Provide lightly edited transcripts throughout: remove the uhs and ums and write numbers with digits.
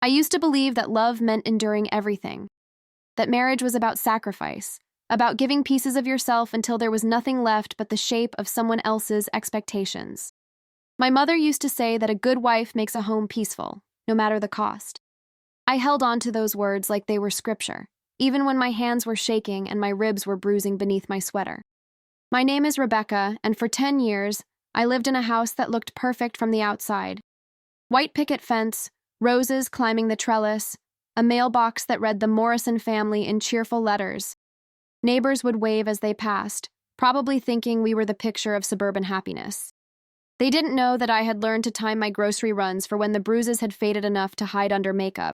I used to believe that love meant enduring everything, that marriage was about sacrifice, about giving pieces of yourself until there was nothing left but the shape of someone else's expectations. My mother used to say that a good wife makes a home peaceful, no matter the cost. I held on to those words like they were scripture, even when my hands were shaking and my ribs were bruising beneath my sweater. My name is Rebecca, and for 10 years, I lived in a house that looked perfect from the outside. White picket fence, roses climbing the trellis, a mailbox that read the Morrison family in cheerful letters. Neighbors would wave as they passed, probably thinking we were the picture of suburban happiness. They didn't know that I had learned to time my grocery runs for when the bruises had faded enough to hide under makeup.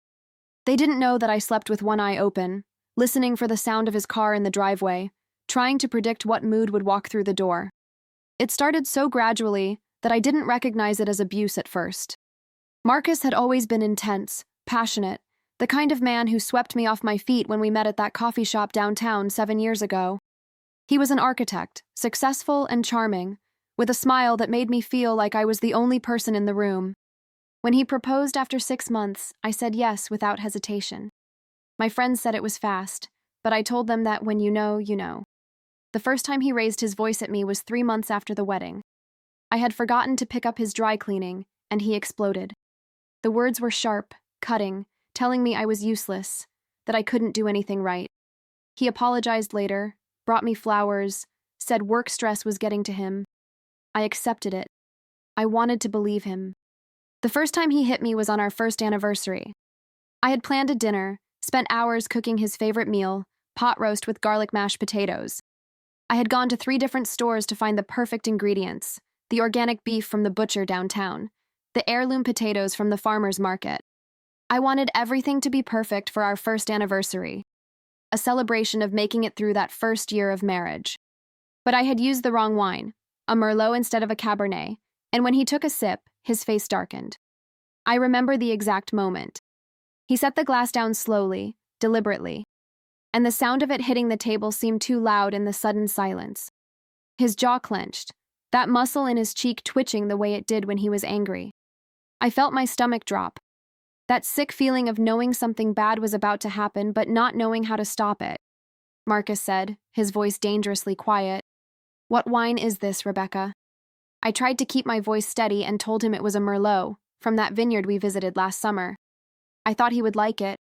They didn't know that I slept with one eye open, listening for the sound of his car in the driveway, trying to predict what mood would walk through the door. It started so gradually that I didn't recognize it as abuse at first. Marcus had always been intense, passionate, the kind of man who swept me off my feet when we met at that coffee shop downtown 7 years ago. He was an architect, successful and charming, with a smile that made me feel like I was the only person in the room. When he proposed after 6 months, I said yes without hesitation. My friends said it was fast, but I told them that when you know, you know. The first time he raised his voice at me was 3 months after the wedding. I had forgotten to pick up his dry cleaning, and he exploded. The words were sharp, cutting, telling me I was useless, that I couldn't do anything right. He apologized later, brought me flowers, said work stress was getting to him. I accepted it. I wanted to believe him. The first time he hit me was on our first anniversary. I had planned a dinner, spent hours cooking his favorite meal, pot roast with garlic mashed potatoes. I had gone to 3 different stores to find the perfect ingredients: the organic beef from the butcher downtown, the heirloom potatoes from the farmer's market. I wanted everything to be perfect for our first anniversary, a celebration of making it through that first year of marriage. But I had used the wrong wine, a Merlot instead of a Cabernet, and when he took a sip, his face darkened. I remember the exact moment. He set the glass down slowly, deliberately, and the sound of it hitting the table seemed too loud in the sudden silence. His jaw clenched, that muscle in his cheek twitching the way it did when he was angry. I felt my stomach drop, that sick feeling of knowing something bad was about to happen but not knowing how to stop it. Marcus said, his voice dangerously quiet. "What wine is this, Rebecca?" I tried to keep my voice steady and told him it was a Merlot, from that vineyard we visited last summer. I thought he would like it,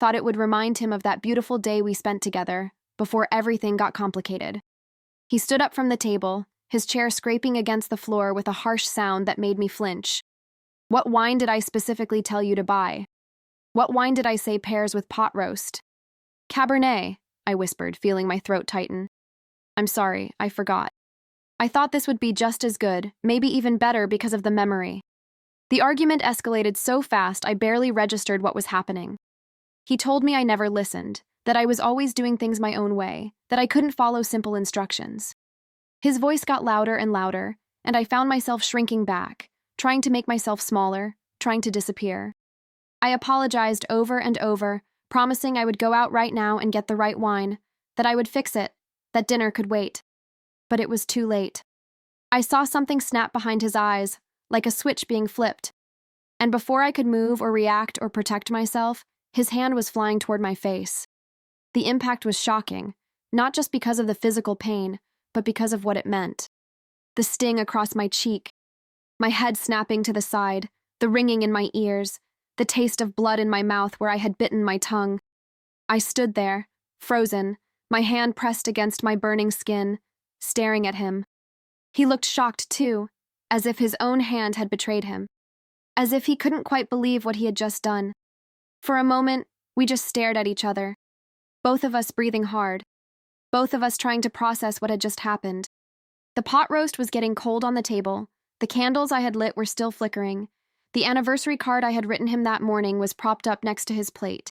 thought it would remind him of that beautiful day we spent together, before everything got complicated. He stood up from the table, his chair scraping against the floor with a harsh sound that made me flinch. "What wine did I specifically tell you to buy? What wine did I say pairs with pot roast?" "Cabernet," I whispered, feeling my throat tighten. "I'm sorry, I forgot. I thought this would be just as good, maybe even better because of the memory." The argument escalated so fast I barely registered what was happening. He told me I never listened, that I was always doing things my own way, that I couldn't follow simple instructions. His voice got louder and louder, and I found myself shrinking back, trying to make myself smaller, trying to disappear. I apologized over and over, promising I would go out right now and get the right wine, that I would fix it, that dinner could wait. But it was too late. I saw something snap behind his eyes, like a switch being flipped. And before I could move or react or protect myself, his hand was flying toward my face. The impact was shocking, not just because of the physical pain, but because of what it meant. The sting across my cheek, my head snapping to the side, the ringing in my ears, the taste of blood in my mouth where I had bitten my tongue. I stood there, frozen, my hand pressed against my burning skin, staring at him. He looked shocked too, as if his own hand had betrayed him, as if he couldn't quite believe what he had just done. For a moment, we just stared at each other, both of us breathing hard, both of us trying to process what had just happened. The pot roast was getting cold on the table, the candles I had lit were still flickering, the anniversary card I had written him that morning was propped up next to his plate.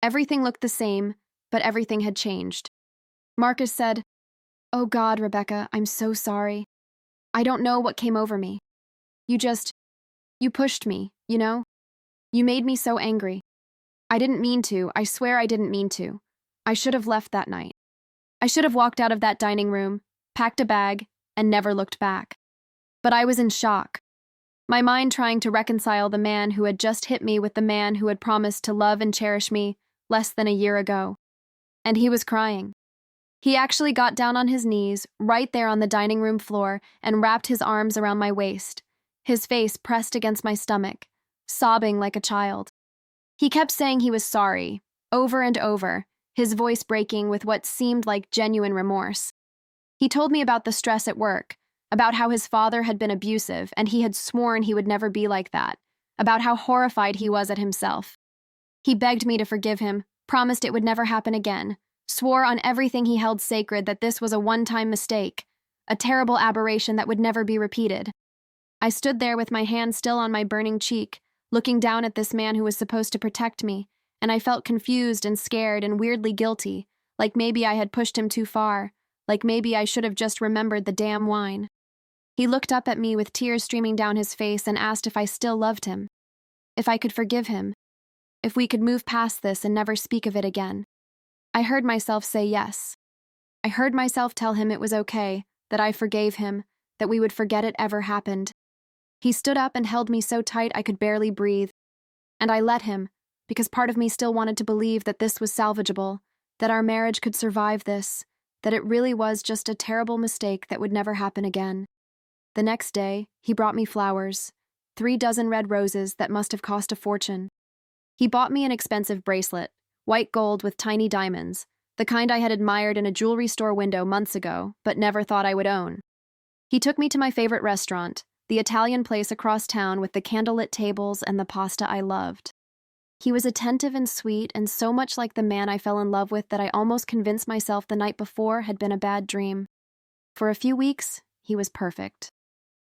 Everything looked the same, but everything had changed. Marcus said, "Oh God, Rebecca, I'm so sorry. I don't know what came over me. You pushed me, you know? You made me so angry. I didn't mean to, I swear I didn't mean to. I should have left that night. I should have walked out of that dining room, packed a bag, and never looked back. But I was in shock. my mind trying to reconcile the man who had just hit me with the man who had promised to love and cherish me less than a year ago. And he was crying. He actually got down on his knees, right there on the dining room floor, and wrapped his arms around my waist, his face pressed against my stomach, sobbing like a child. He kept saying he was sorry, over and over, his voice breaking with what seemed like genuine remorse. He told me about the stress at work, about how his father had been abusive and he had sworn he would never be like that, about how horrified he was at himself. He begged me to forgive him, promised it would never happen again, swore on everything he held sacred that this was a one-time mistake, a terrible aberration that would never be repeated. I stood there with my hand still on my burning cheek, looking down at this man who was supposed to protect me, and I felt confused and scared and weirdly guilty, like maybe I had pushed him too far, like maybe I should have just remembered the damn wine. He looked up at me with tears streaming down his face and asked if I still loved him, if I could forgive him, if we could move past this and never speak of it again. I heard myself say yes. I heard myself tell him it was okay, that I forgave him, that we would forget it ever happened. He stood up and held me so tight I could barely breathe. And I let him, because part of me still wanted to believe that this was salvageable, that our marriage could survive this, that it really was just a terrible mistake that would never happen again. The next day, he brought me flowers, 3 dozen red roses that must have cost a fortune. He bought me an expensive bracelet, white gold with tiny diamonds, the kind I had admired in a jewelry store window months ago, but never thought I would own. He took me to my favorite restaurant, the Italian place across town with the candlelit tables and the pasta I loved. He was attentive and sweet and so much like the man I fell in love with that I almost convinced myself the night before had been a bad dream. For a few weeks, he was perfect.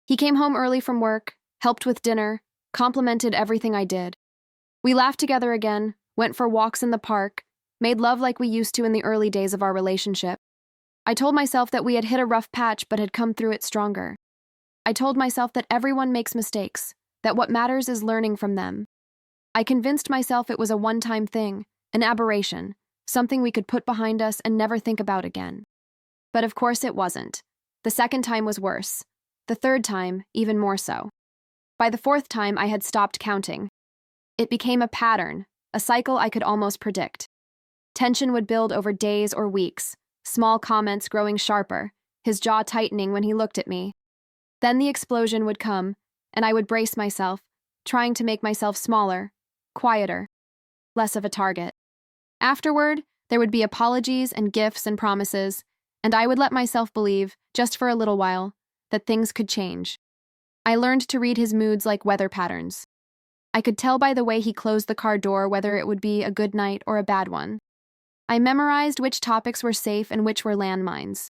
He came home early from work, helped with dinner, complimented everything I did. We laughed together again, went for walks in the park, made love like we used to in the early days of our relationship. I told myself that we had hit a rough patch but had come through it stronger. I told myself that everyone makes mistakes, that what matters is learning from them. I convinced myself it was a one-time thing, an aberration, something we could put behind us and never think about again. But of course it wasn't. The second time was worse. The third time, even more so. By the fourth time, I had stopped counting. It became a pattern, a cycle I could almost predict. Tension would build over days or weeks, small comments growing sharper, his jaw tightening when he looked at me. Then the explosion would come, and I would brace myself, trying to make myself smaller, quieter, less of a target. Afterward, there would be apologies and gifts and promises, and I would let myself believe, just for a little while, that things could change. I learned to read his moods like weather patterns. I could tell by the way he closed the car door whether it would be a good night or a bad one. I memorized which topics were safe and which were landmines.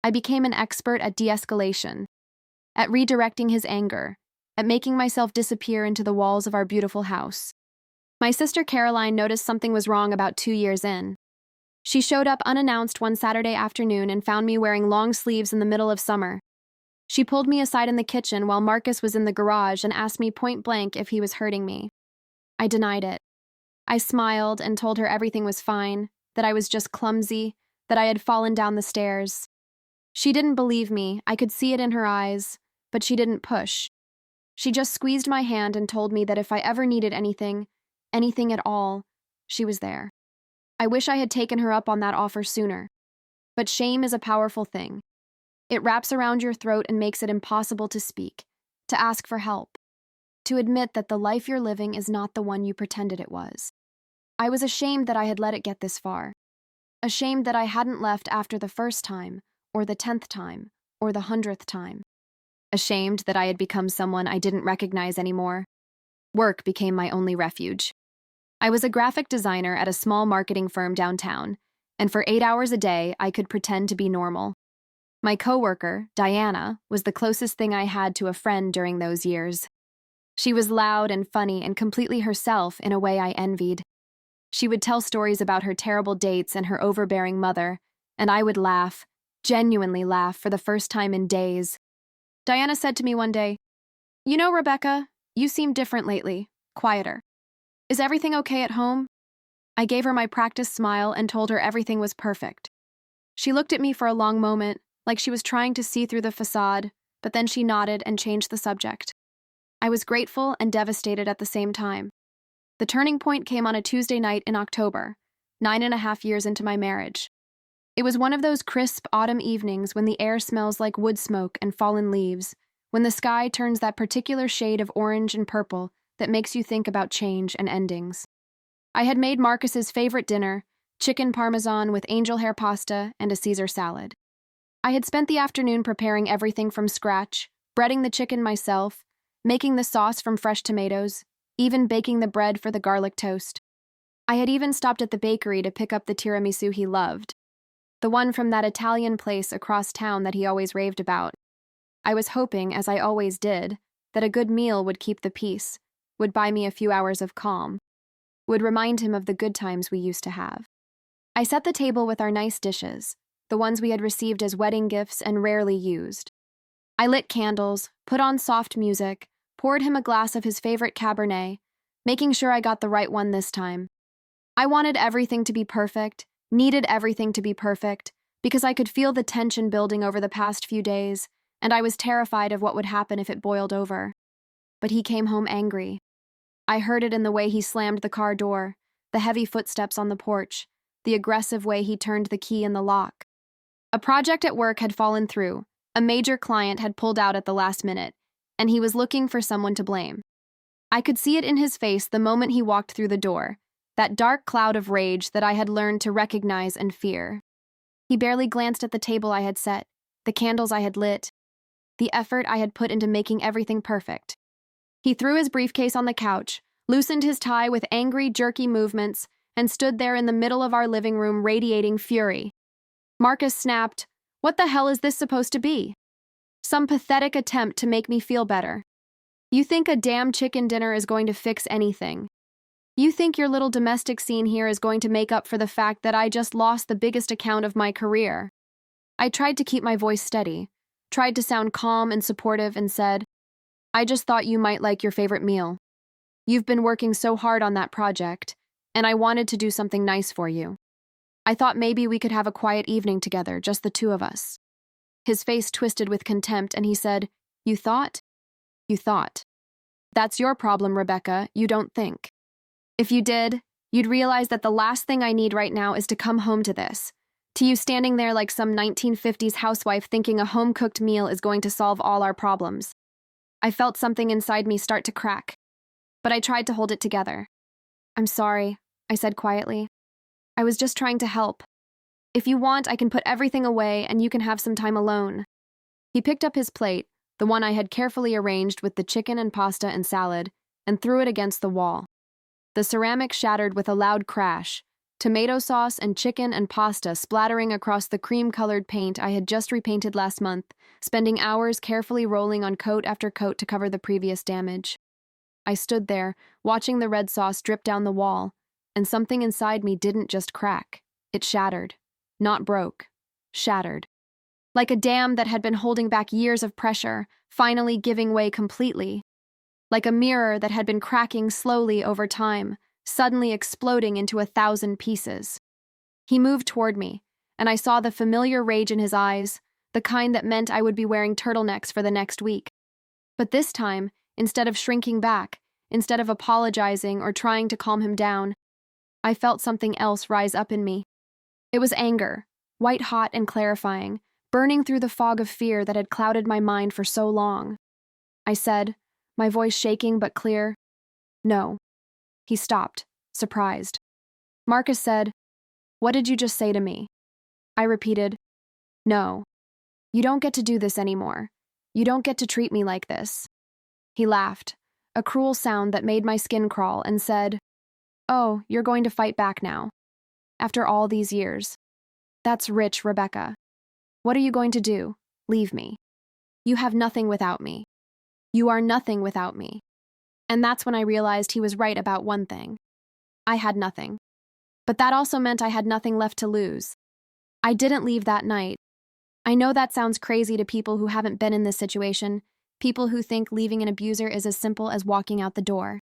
I became an expert at de-escalation, at redirecting his anger, at making myself disappear into the walls of our beautiful house. My sister Caroline noticed something was wrong about 2 years in. She showed up unannounced one Saturday afternoon and found me wearing long sleeves in the middle of summer. She pulled me aside in the kitchen while Marcus was in the garage and asked me point blank if he was hurting me. I denied it. I smiled and told her everything was fine, that I was just clumsy, that I had fallen down the stairs. She didn't believe me, I could see it in her eyes, but she didn't push. She just squeezed my hand and told me that if I ever needed anything at all, she was there. I wish I had taken her up on that offer sooner. But shame is a powerful thing. It wraps around your throat and makes it impossible to speak, to ask for help, to admit that the life you're living is not the one you pretended it was. I was ashamed that I had let it get this far. Ashamed that I hadn't left after the first time, or the 10th time, or the 100th time. Ashamed that I had become someone I didn't recognize anymore. Work became my only refuge. I was a graphic designer at a small marketing firm downtown, and for 8 hours a day, I could pretend to be normal. My coworker, Diana, was the closest thing I had to a friend during those years. She was loud and funny and completely herself in a way I envied. She would tell stories about her terrible dates and her overbearing mother, and I would laugh, genuinely laugh for the first time in days. Diana said to me one day, "You know, Rebecca, you seem different lately, quieter. Is everything okay at home?" I gave her my practiced smile and told her everything was perfect. She looked at me for a long moment, like she was trying to see through the facade, but then she nodded and changed the subject. I was grateful and devastated at the same time. The turning point came on a Tuesday night in October, 9.5 years into my marriage. It was one of those crisp autumn evenings when the air smells like wood smoke and fallen leaves, when the sky turns that particular shade of orange and purple that makes you think about change and endings. I had made Marcus's favorite dinner, chicken parmesan with angel hair pasta and a Caesar salad. I had spent the afternoon preparing everything from scratch, breading the chicken myself, making the sauce from fresh tomatoes, even baking the bread for the garlic toast. I had even stopped at the bakery to pick up the tiramisu he loved, the one from that Italian place across town that he always raved about. I was hoping, as I always did, that a good meal would keep the peace, would buy me a few hours of calm, would remind him of the good times we used to have. I set the table with our nice dishes, the ones we had received as wedding gifts and rarely used. I lit candles, put on soft music, poured him a glass of his favorite Cabernet, making sure I got the right one this time. I wanted everything to be perfect, needed everything to be perfect, because I could feel the tension building over the past few days, and I was terrified of what would happen if it boiled over. But he came home angry. I heard it in the way he slammed the car door, the heavy footsteps on the porch, the aggressive way he turned the key in the lock. A project at work had fallen through, a major client had pulled out at the last minute, and he was looking for someone to blame. I could see it in his face the moment he walked through the door, that dark cloud of rage that I had learned to recognize and fear. He barely glanced at the table I had set, the candles I had lit, the effort I had put into making everything perfect. He threw his briefcase on the couch, loosened his tie with angry, jerky movements, and stood there in the middle of our living room radiating fury. Marcus snapped, "What the hell is this supposed to be? Some pathetic attempt to make me feel better. You think a damn chicken dinner is going to fix anything? You think your little domestic scene here is going to make up for the fact that I just lost the biggest account of my career?" I tried to keep my voice steady, tried to sound calm and supportive, and said, "I just thought you might like your favorite meal. You've been working so hard on that project, and I wanted to do something nice for you. I thought maybe we could have a quiet evening together, just the two of us." His face twisted with contempt, and he said, "You thought? You thought. That's your problem, Rebecca, you don't think. If you did, you'd realize that the last thing I need right now is to come home to this, to you standing there like some 1950s housewife thinking a home-cooked meal is going to solve all our problems." I felt something inside me start to crack, but I tried to hold it together. "I'm sorry," I said quietly. "I was just trying to help. If you want, I can put everything away and you can have some time alone." He picked up his plate, the one I had carefully arranged with the chicken and pasta and salad, and threw it against the wall. The ceramic shattered with a loud crash, tomato sauce and chicken and pasta splattering across the cream-colored paint I had just repainted last month, spending hours carefully rolling on coat after coat to cover the previous damage. I stood there, watching the red sauce drip down the wall, and something inside me didn't just crack. It shattered. Not broke. Shattered. Like a dam that had been holding back years of pressure, finally giving way completely. Like a mirror that had been cracking slowly over time, suddenly exploding into 1,000 pieces. He moved toward me, and I saw the familiar rage in his eyes, the kind that meant I would be wearing turtlenecks for the next week. But this time, instead of shrinking back, instead of apologizing or trying to calm him down, I felt something else rise up in me. It was anger, white-hot and clarifying, burning through the fog of fear that had clouded my mind for so long. I said, my voice shaking but clear, "No." He stopped, surprised. Marcus said, "What did you just say to me?" I repeated, "No. You don't get to do this anymore. You don't get to treat me like this." He laughed, a cruel sound that made my skin crawl, and said, "Oh, you're going to fight back now. After all these years. That's rich, Rebecca. What are you going to do? Leave me? You have nothing without me. You are nothing without me." And that's when I realized he was right about one thing. I had nothing. But that also meant I had nothing left to lose. I didn't leave that night. I know that sounds crazy to people who haven't been in this situation, people who think leaving an abuser is as simple as walking out the door.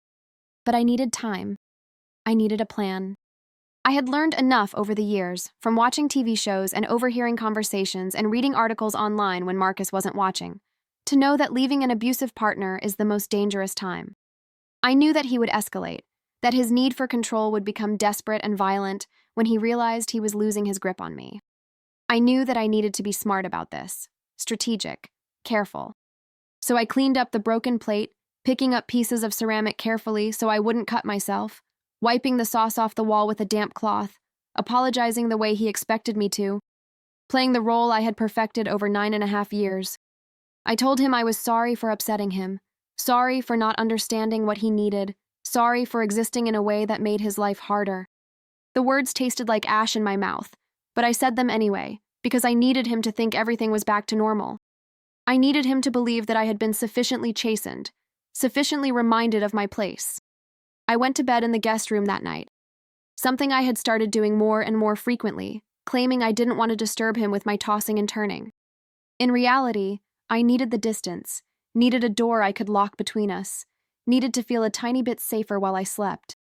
But I needed time. I needed a plan. I had learned enough over the years, from watching TV shows and overhearing conversations and reading articles online when Marcus wasn't watching, To know that leaving an abusive partner is the most dangerous time. I knew that he would escalate, that his need for control would become desperate and violent when he realized he was losing his grip on me. I knew that I needed to be smart about this, strategic, careful. So I cleaned up the broken plate, picking up pieces of ceramic carefully so I wouldn't cut myself, wiping the sauce off the wall with a damp cloth, apologizing the way he expected me to, playing the role I had perfected over 9.5 years. I told him I was sorry for upsetting him, sorry for not understanding what he needed, sorry for existing in a way that made his life harder. The words tasted like ash in my mouth, but I said them anyway, because I needed him to think everything was back to normal. I needed him to believe that I had been sufficiently chastened, sufficiently reminded of my place. I went to bed in the guest room that night, something I had started doing more and more frequently, claiming I didn't want to disturb him with my tossing and turning. In reality, I needed the distance, needed a door I could lock between us, needed to feel a tiny bit safer while I slept.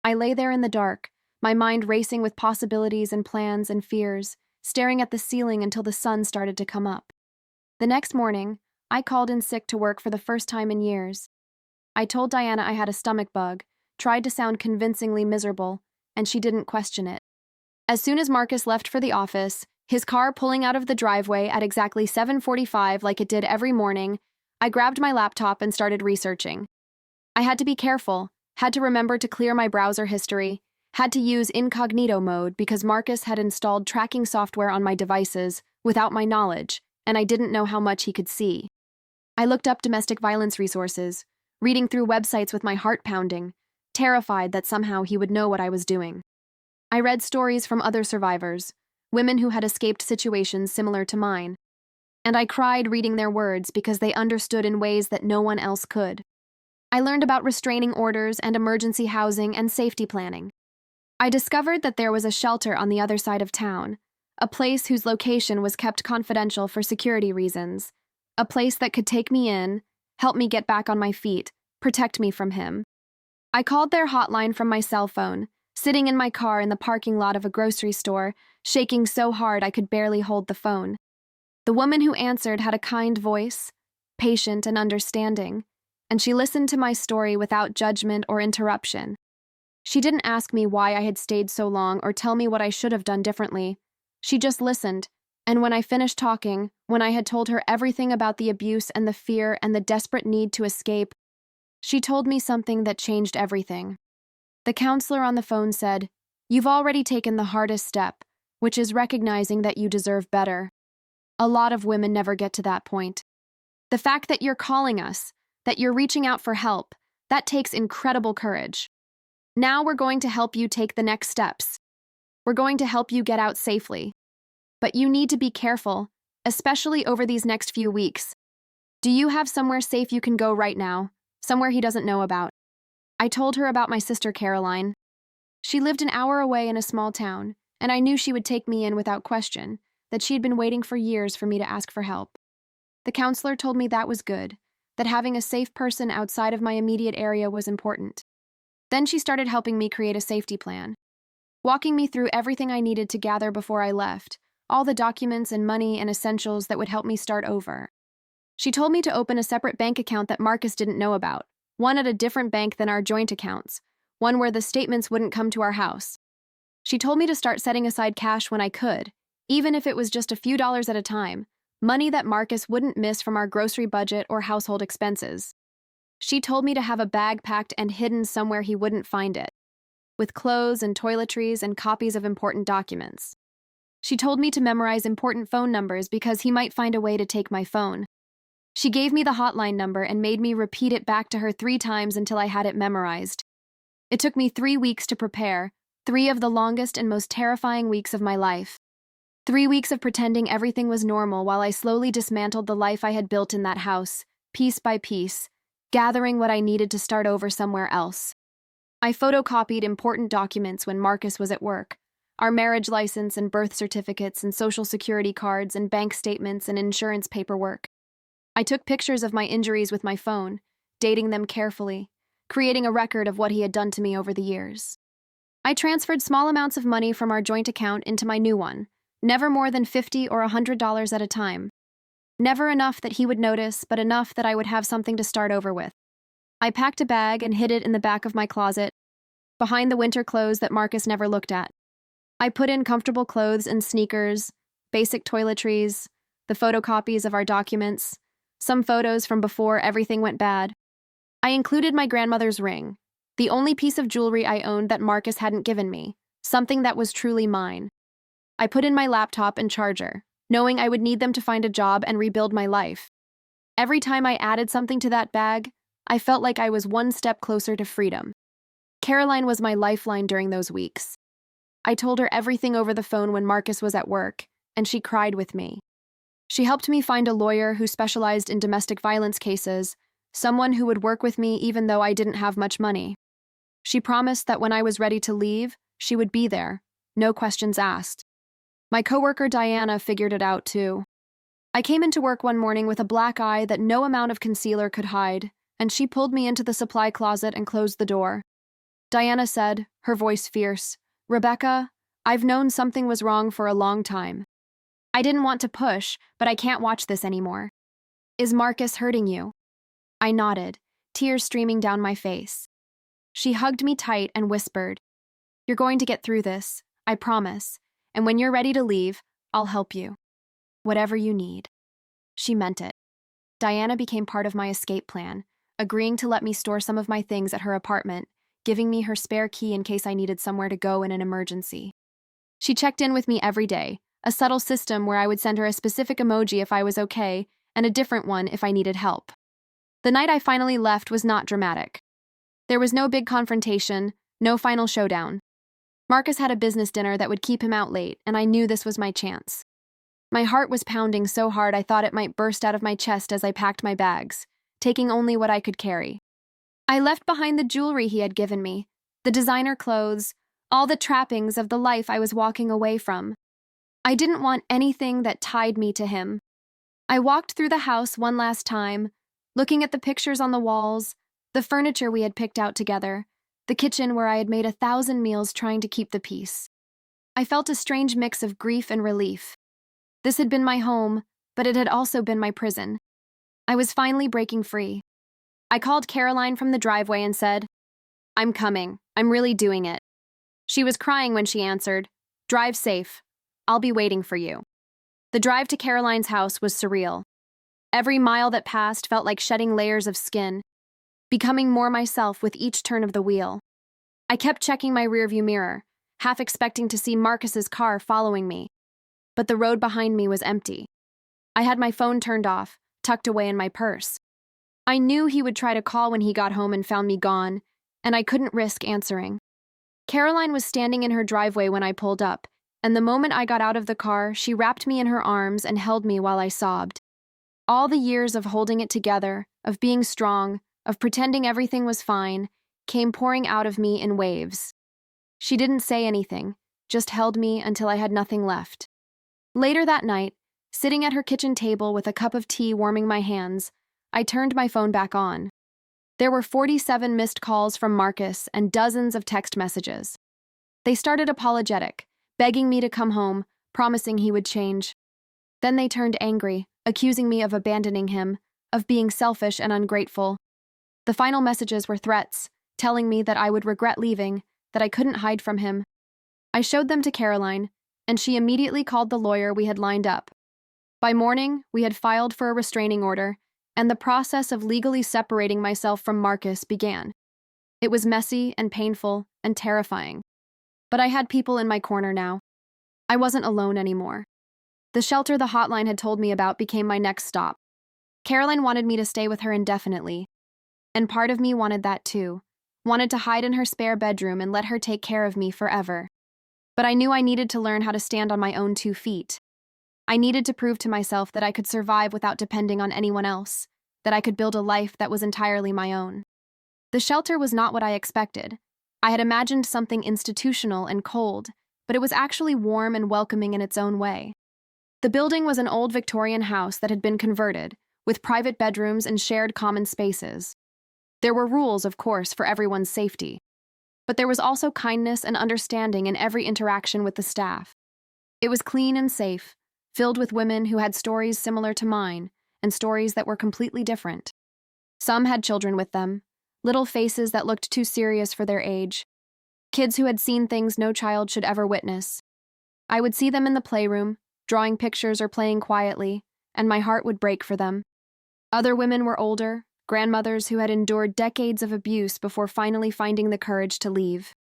I lay there in the dark, my mind racing with possibilities and plans and fears, staring at the ceiling until the sun started to come up. The next morning, I called in sick to work for the first time in years. I told Diana I had a stomach bug, tried to sound convincingly miserable, and she didn't question it. As soon as Marcus left for the office, his car pulling out of the driveway at exactly 7:45 like it did every morning, I grabbed my laptop and started researching. I had to be careful, had to remember to clear my browser history, had to use incognito mode because Marcus had installed tracking software on my devices without my knowledge, and I didn't know how much he could see. I looked up domestic violence resources, reading through websites with my heart pounding, terrified that somehow he would know what I was doing. I read stories from other survivors, women who had escaped situations similar to mine, and I cried reading their words because they understood in ways that no one else could. I learned about restraining orders and emergency housing and safety planning. I discovered that there was a shelter on the other side of town, a place whose location was kept confidential for security reasons, a place that could take me in, help me get back on my feet, protect me from him. I called their hotline from my cell phone, sitting in my car in the parking lot of a grocery store, shaking so hard I could barely hold the phone. The woman who answered had a kind voice, patient and understanding, and she listened to my story without judgment or interruption. She didn't ask me why I had stayed so long or tell me what I should have done differently. She just listened, and when I finished talking, when I had told her everything about the abuse and the fear and the desperate need to escape, she told me something that changed everything. The counselor on the phone said, "You've already taken the hardest step, which is recognizing that you deserve better. A lot of women never get to that point. The fact that you're calling us, that you're reaching out for help, that takes incredible courage. Now we're going to help you take the next steps. We're going to help you get out safely. But you need to be careful, especially over these next few weeks. Do you have somewhere safe you can go right now? Somewhere he doesn't know about?" I told her about my sister Caroline. She lived an hour away in a small town, and I knew she would take me in without question, that she had been waiting for years for me to ask for help. The counselor told me that was good, that having a safe person outside of my immediate area was important. Then she started helping me create a safety plan, walking me through everything I needed to gather before I left, all the documents and money and essentials that would help me start over. She told me to open a separate bank account that Marcus didn't know about, one at a different bank than our joint accounts, one where the statements wouldn't come to our house. She told me to start setting aside cash when I could, even if it was just a few dollars at a time, money that Marcus wouldn't miss from our grocery budget or household expenses. She told me to have a bag packed and hidden somewhere he wouldn't find it, with clothes and toiletries and copies of important documents. She told me to memorize important phone numbers because he might find a way to take my phone. She gave me the hotline number and made me repeat it back to her 3 times until I had it memorized. It took me 3 weeks to prepare, 3 of the longest and most terrifying weeks of my life. 3 weeks of pretending everything was normal while I slowly dismantled the life I had built in that house, piece by piece, gathering what I needed to start over somewhere else. I photocopied important documents when Marcus was at work, our marriage license and birth certificates and social security cards and bank statements and insurance paperwork. I took pictures of my injuries with my phone, dating them carefully, creating a record of what he had done to me over the years. I transferred small amounts of money from our joint account into my new one, never more than $50 or $100 at a time. Never enough that he would notice, but enough that I would have something to start over with. I packed a bag and hid it in the back of my closet, behind the winter clothes that Marcus never looked at. I put in comfortable clothes and sneakers, basic toiletries, the photocopies of our documents, some photos from before everything went bad. I included my grandmother's ring, the only piece of jewelry I owned that Marcus hadn't given me, something that was truly mine. I put in my laptop and charger, knowing I would need them to find a job and rebuild my life. Every time I added something to that bag, I felt like I was one step closer to freedom. Caroline was my lifeline during those weeks. I told her everything over the phone when Marcus was at work, and she cried with me. She helped me find a lawyer who specialized in domestic violence cases, someone who would work with me even though I didn't have much money. She promised that when I was ready to leave, she would be there, no questions asked. My coworker Diana figured it out too. I came into work one morning with a black eye that no amount of concealer could hide, and she pulled me into the supply closet and closed the door. Diana said, her voice fierce, "Rebecca, I've known something was wrong for a long time. I didn't want to push, but I can't watch this anymore. Is Marcus hurting you?" I nodded, tears streaming down my face. She hugged me tight and whispered, "You're going to get through this, I promise, and when you're ready to leave, I'll help you. Whatever you need." She meant it. Diana became part of my escape plan, agreeing to let me store some of my things at her apartment, giving me her spare key in case I needed somewhere to go in an emergency. She checked in with me every day, a subtle system where I would send her a specific emoji if I was okay, and a different one if I needed help. The night I finally left was not dramatic. There was no big confrontation, no final showdown. Marcus had a business dinner that would keep him out late, and I knew this was my chance. My heart was pounding so hard I thought it might burst out of my chest as I packed my bags, taking only what I could carry. I left behind the jewelry he had given me, the designer clothes, all the trappings of the life I was walking away from. I didn't want anything that tied me to him. I walked through the house one last time, looking at the pictures on the walls, the furniture we had picked out together, the kitchen where I had made 1,000 meals trying to keep the peace. I felt a strange mix of grief and relief. This had been my home, but it had also been my prison. I was finally breaking free. I called Caroline from the driveway and said, "I'm coming. I'm really doing it." She was crying when she answered, "Drive safe. I'll be waiting for you." The drive to Caroline's house was surreal. Every mile that passed felt like shedding layers of skin, becoming more myself with each turn of the wheel. I kept checking my rearview mirror, half expecting to see Marcus's car following me. But the road behind me was empty. I had my phone turned off, tucked away in my purse. I knew he would try to call when he got home and found me gone, and I couldn't risk answering. Caroline was standing in her driveway when I pulled up, and the moment I got out of the car, she wrapped me in her arms and held me while I sobbed. All the years of holding it together, of being strong, of pretending everything was fine, came pouring out of me in waves. She didn't say anything, just held me until I had nothing left. Later that night, sitting at her kitchen table with a cup of tea warming my hands, I turned my phone back on. There were 47 missed calls from Marcus and dozens of text messages. They started apologetic, begging me to come home, promising he would change. Then they turned angry, accusing me of abandoning him, of being selfish and ungrateful. The final messages were threats, telling me that I would regret leaving, that I couldn't hide from him. I showed them to Caroline, and she immediately called the lawyer we had lined up. By morning, we had filed for a restraining order, and the process of legally separating myself from Marcus began. It was messy and painful and terrifying. But I had people in my corner now. I wasn't alone anymore. The shelter the hotline had told me about became my next stop. Caroline wanted me to stay with her indefinitely, and part of me wanted that too, wanted to hide in her spare bedroom and let her take care of me forever. But I knew I needed to learn how to stand on my own 2 feet. I needed to prove to myself that I could survive without depending on anyone else, that I could build a life that was entirely my own. The shelter was not what I expected. I had imagined something institutional and cold, but it was actually warm and welcoming in its own way. The building was an old Victorian house that had been converted, with private bedrooms and shared common spaces. There were rules, of course, for everyone's safety. But there was also kindness and understanding in every interaction with the staff. It was clean and safe, filled with women who had stories similar to mine and stories that were completely different. Some had children with them, little faces that looked too serious for their age, kids who had seen things no child should ever witness. I would see them in the playroom, drawing pictures or playing quietly, and my heart would break for them. Other women were older, grandmothers who had endured decades of abuse before finally finding the courage to leave.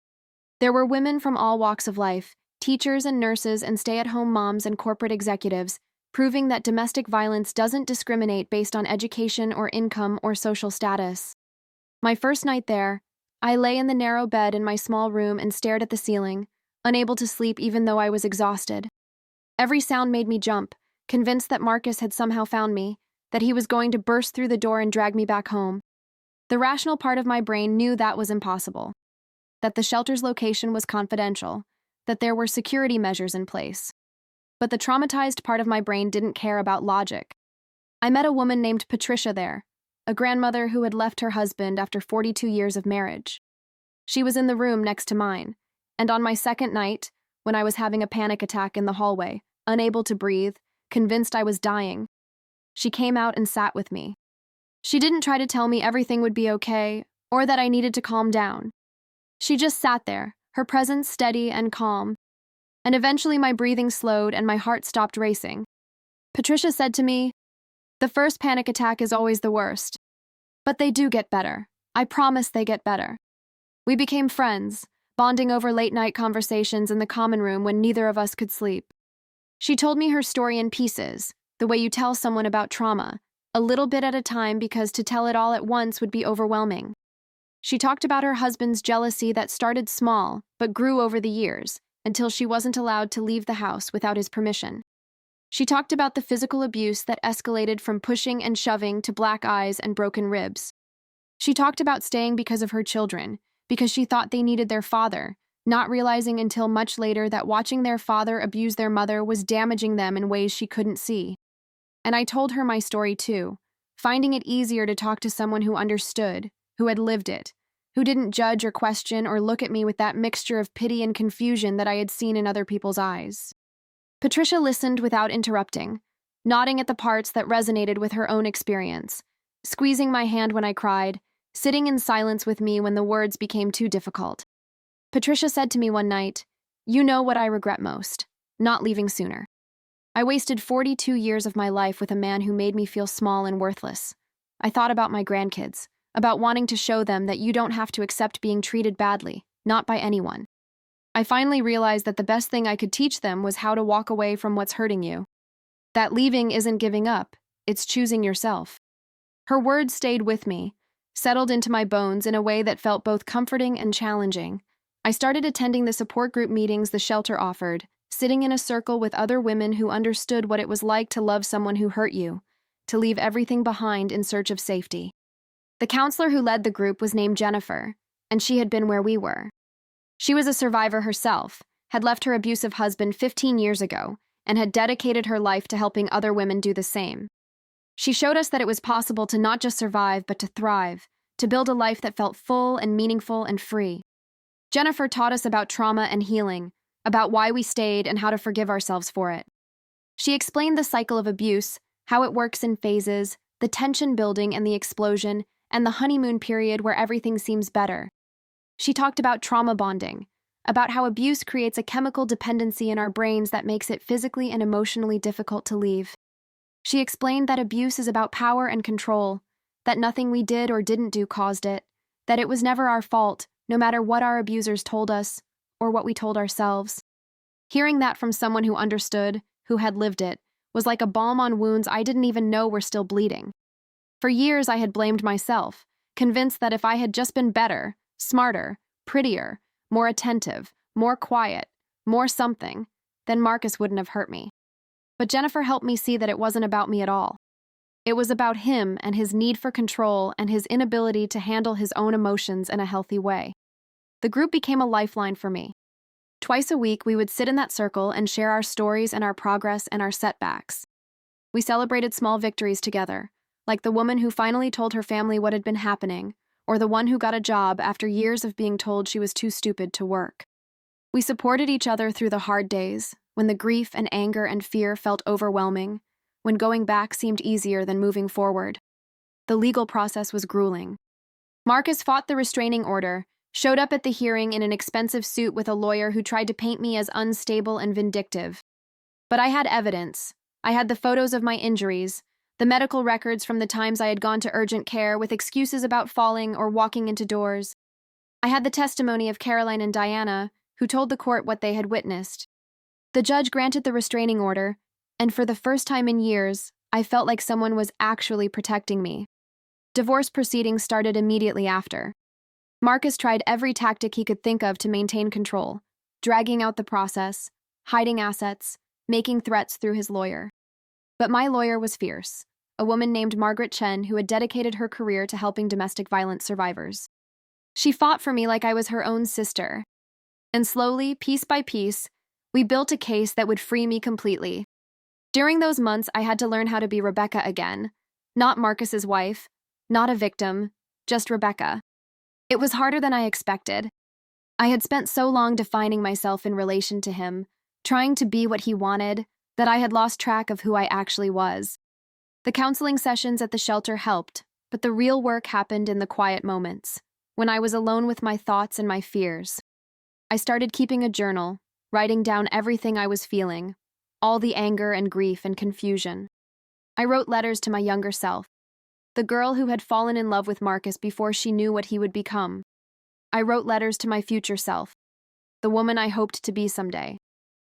There were women from all walks of life, teachers and nurses and stay-at-home moms and corporate executives, proving that domestic violence doesn't discriminate based on education or income or social status. My first night there, I lay in the narrow bed in my small room and stared at the ceiling, unable to sleep even though I was exhausted. Every sound made me jump, convinced that Marcus had somehow found me, that he was going to burst through the door and drag me back home. The rational part of my brain knew that was impossible, that the shelter's location was confidential, that there were security measures in place. But the traumatized part of my brain didn't care about logic. I met a woman named Patricia there, a grandmother who had left her husband after 42 years of marriage. She was in the room next to mine, and on my second night, when I was having a panic attack in the hallway, unable to breathe, convinced I was dying, she came out and sat with me. She didn't try to tell me everything would be okay, or that I needed to calm down. She just sat there, her presence steady and calm, and eventually my breathing slowed and my heart stopped racing. Patricia said to me, "The first panic attack is always the worst. But they do get better. I promise they get better." We became friends, bonding over late-night conversations in the common room when neither of us could sleep. She told me her story in pieces, the way you tell someone about trauma, a little bit at a time because to tell it all at once would be overwhelming. She talked about her husband's jealousy that started small but grew over the years until she wasn't allowed to leave the house without his permission. She talked about the physical abuse that escalated from pushing and shoving to black eyes and broken ribs. She talked about staying because of her children, because she thought they needed their father, not realizing until much later that watching their father abuse their mother was damaging them in ways she couldn't see. And I told her my story too, finding it easier to talk to someone who understood, who had lived it, who didn't judge or question or look at me with that mixture of pity and confusion that I had seen in other people's eyes. Patricia listened without interrupting, nodding at the parts that resonated with her own experience, squeezing my hand when I cried, sitting in silence with me when the words became too difficult. Patricia said to me one night, "You know what I regret most, not leaving sooner. I wasted 42 years of my life with a man who made me feel small and worthless. I thought about my grandkids, about wanting to show them that you don't have to accept being treated badly, not by anyone. I finally realized that the best thing I could teach them was how to walk away from what's hurting you. That leaving isn't giving up, it's choosing yourself." Her words stayed with me, settled into my bones in a way that felt both comforting and challenging. I started attending the support group meetings the shelter offered, sitting in a circle with other women who understood what it was like to love someone who hurt you, to leave everything behind in search of safety. The counselor who led the group was named Jennifer, and she had been where we were. She was a survivor herself, had left her abusive husband 15 years ago, and had dedicated her life to helping other women do the same. She showed us that it was possible to not just survive, but to thrive, to build a life that felt full and meaningful and free. Jennifer taught us about trauma and healing, about why we stayed and how to forgive ourselves for it. She explained the cycle of abuse, how it works in phases, the tension building and the explosion, and the honeymoon period where everything seems better. She talked about trauma bonding, about how abuse creates a chemical dependency in our brains that makes it physically and emotionally difficult to leave. She explained that abuse is about power and control, that nothing we did or didn't do caused it, that it was never our fault, no matter what our abusers told us, or what we told ourselves. Hearing that from someone who understood, who had lived it, was like a balm on wounds I didn't even know were still bleeding. For years I had blamed myself, convinced that if I had just been better, smarter, prettier, more attentive, more quiet, more something, then Marcus wouldn't have hurt me. But Jennifer helped me see that it wasn't about me at all. It was about him and his need for control and his inability to handle his own emotions in a healthy way. The group became a lifeline for me. Twice a week, we would sit in that circle and share our stories and our progress and our setbacks. We celebrated small victories together, like the woman who finally told her family what had been happening, or the one who got a job after years of being told she was too stupid to work. We supported each other through the hard days, when the grief and anger and fear felt overwhelming, when going back seemed easier than moving forward. The legal process was grueling. Marcus fought the restraining order, showed up at the hearing in an expensive suit with a lawyer who tried to paint me as unstable and vindictive. But I had evidence. I had the photos of my injuries, the medical records from the times I had gone to urgent care with excuses about falling or walking into doors. I had the testimony of Caroline and Diana, who told the court what they had witnessed. The judge granted the restraining order, and for the first time in years, I felt like someone was actually protecting me. Divorce proceedings started immediately after. Marcus tried every tactic he could think of to maintain control, dragging out the process, hiding assets, making threats through his lawyer. But my lawyer was fierce, a woman named Margaret Chen who had dedicated her career to helping domestic violence survivors. She fought for me like I was her own sister. And slowly, piece by piece, we built a case that would free me completely. During those months, I had to learn how to be Rebecca again. Not Marcus's wife, not a victim, just Rebecca. It was harder than I expected. I had spent so long defining myself in relation to him, trying to be what he wanted, that I had lost track of who I actually was. The counseling sessions at the shelter helped, but the real work happened in the quiet moments, when I was alone with my thoughts and my fears. I started keeping a journal, writing down everything I was feeling, all the anger and grief and confusion. I wrote letters to my younger self, the girl who had fallen in love with Marcus before she knew what he would become. I wrote letters to my future self, the woman I hoped to be someday,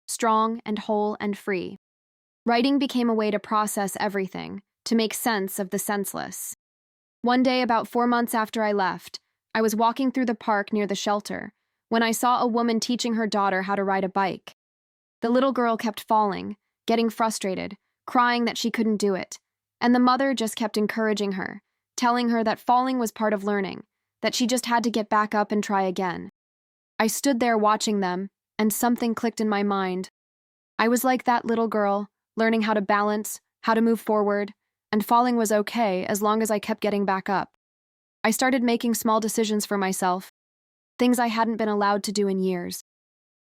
strong and whole and free. Writing became a way to process everything, to make sense of the senseless. One day, about 4 months after I left, I was walking through the park near the shelter when I saw a woman teaching her daughter how to ride a bike. The little girl kept falling, getting frustrated, crying that she couldn't do it, and the mother just kept encouraging her, telling her that falling was part of learning, that she just had to get back up and try again. I stood there watching them, and something clicked in my mind. I was like that little girl, learning how to balance, how to move forward, and falling was okay as long as I kept getting back up. I started making small decisions for myself, things I hadn't been allowed to do in years.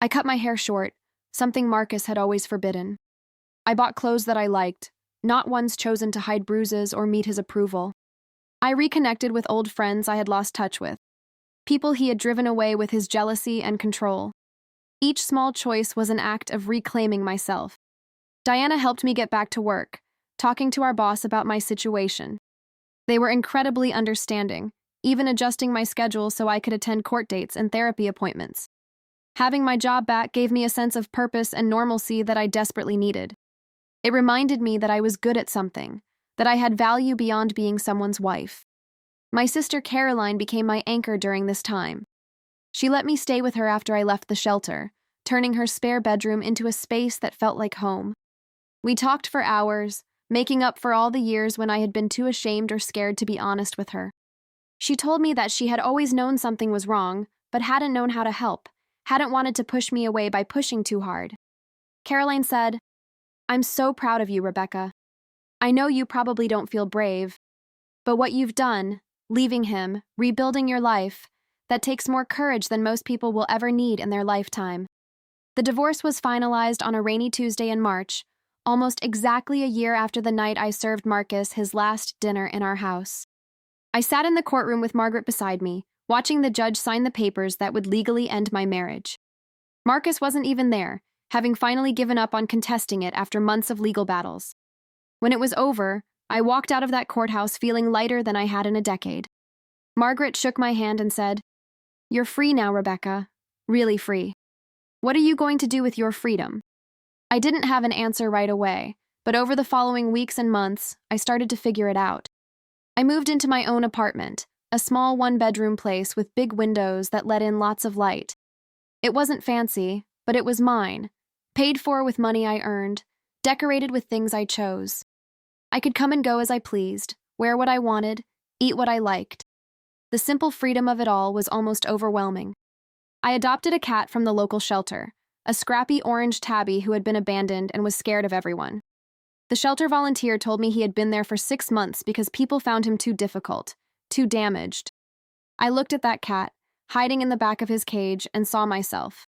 I cut my hair short, something Marcus had always forbidden. I bought clothes that I liked, not ones chosen to hide bruises or meet his approval. I reconnected with old friends I had lost touch with, people he had driven away with his jealousy and control. Each small choice was an act of reclaiming myself. Diana helped me get back to work, talking to our boss about my situation. They were incredibly understanding, even adjusting my schedule so I could attend court dates and therapy appointments. Having my job back gave me a sense of purpose and normalcy that I desperately needed. It reminded me that I was good at something, that I had value beyond being someone's wife. My sister Caroline became my anchor during this time. She let me stay with her after I left the shelter, turning her spare bedroom into a space that felt like home. We talked for hours, making up for all the years when I had been too ashamed or scared to be honest with her. She told me that she had always known something was wrong, but hadn't known how to help, hadn't wanted to push me away by pushing too hard. Caroline said, "I'm so proud of you, Rebecca. I know you probably don't feel brave, but what you've done, leaving him, rebuilding your life, that takes more courage than most people will ever need in their lifetime." The divorce was finalized on a rainy Tuesday in March, almost exactly a year after the night I served Marcus his last dinner in our house. I sat in the courtroom with Margaret beside me, watching the judge sign the papers that would legally end my marriage. Marcus wasn't even there, having finally given up on contesting it after months of legal battles. When it was over, I walked out of that courthouse feeling lighter than I had in a decade. Margaret shook my hand and said, "You're free now, Rebecca. Really free. What are you going to do with your freedom?" I didn't have an answer right away, but over the following weeks and months, I started to figure it out. I moved into my own apartment, a small one-bedroom place with big windows that let in lots of light. It wasn't fancy, but it was mine, paid for with money I earned, decorated with things I chose. I could come and go as I pleased, wear what I wanted, eat what I liked. The simple freedom of it all was almost overwhelming. I adopted a cat from the local shelter, a scrappy orange tabby who had been abandoned and was scared of everyone. The shelter volunteer told me he had been there for 6 months because people found him too difficult, too damaged. I looked at that cat, hiding in the back of his cage, and saw myself.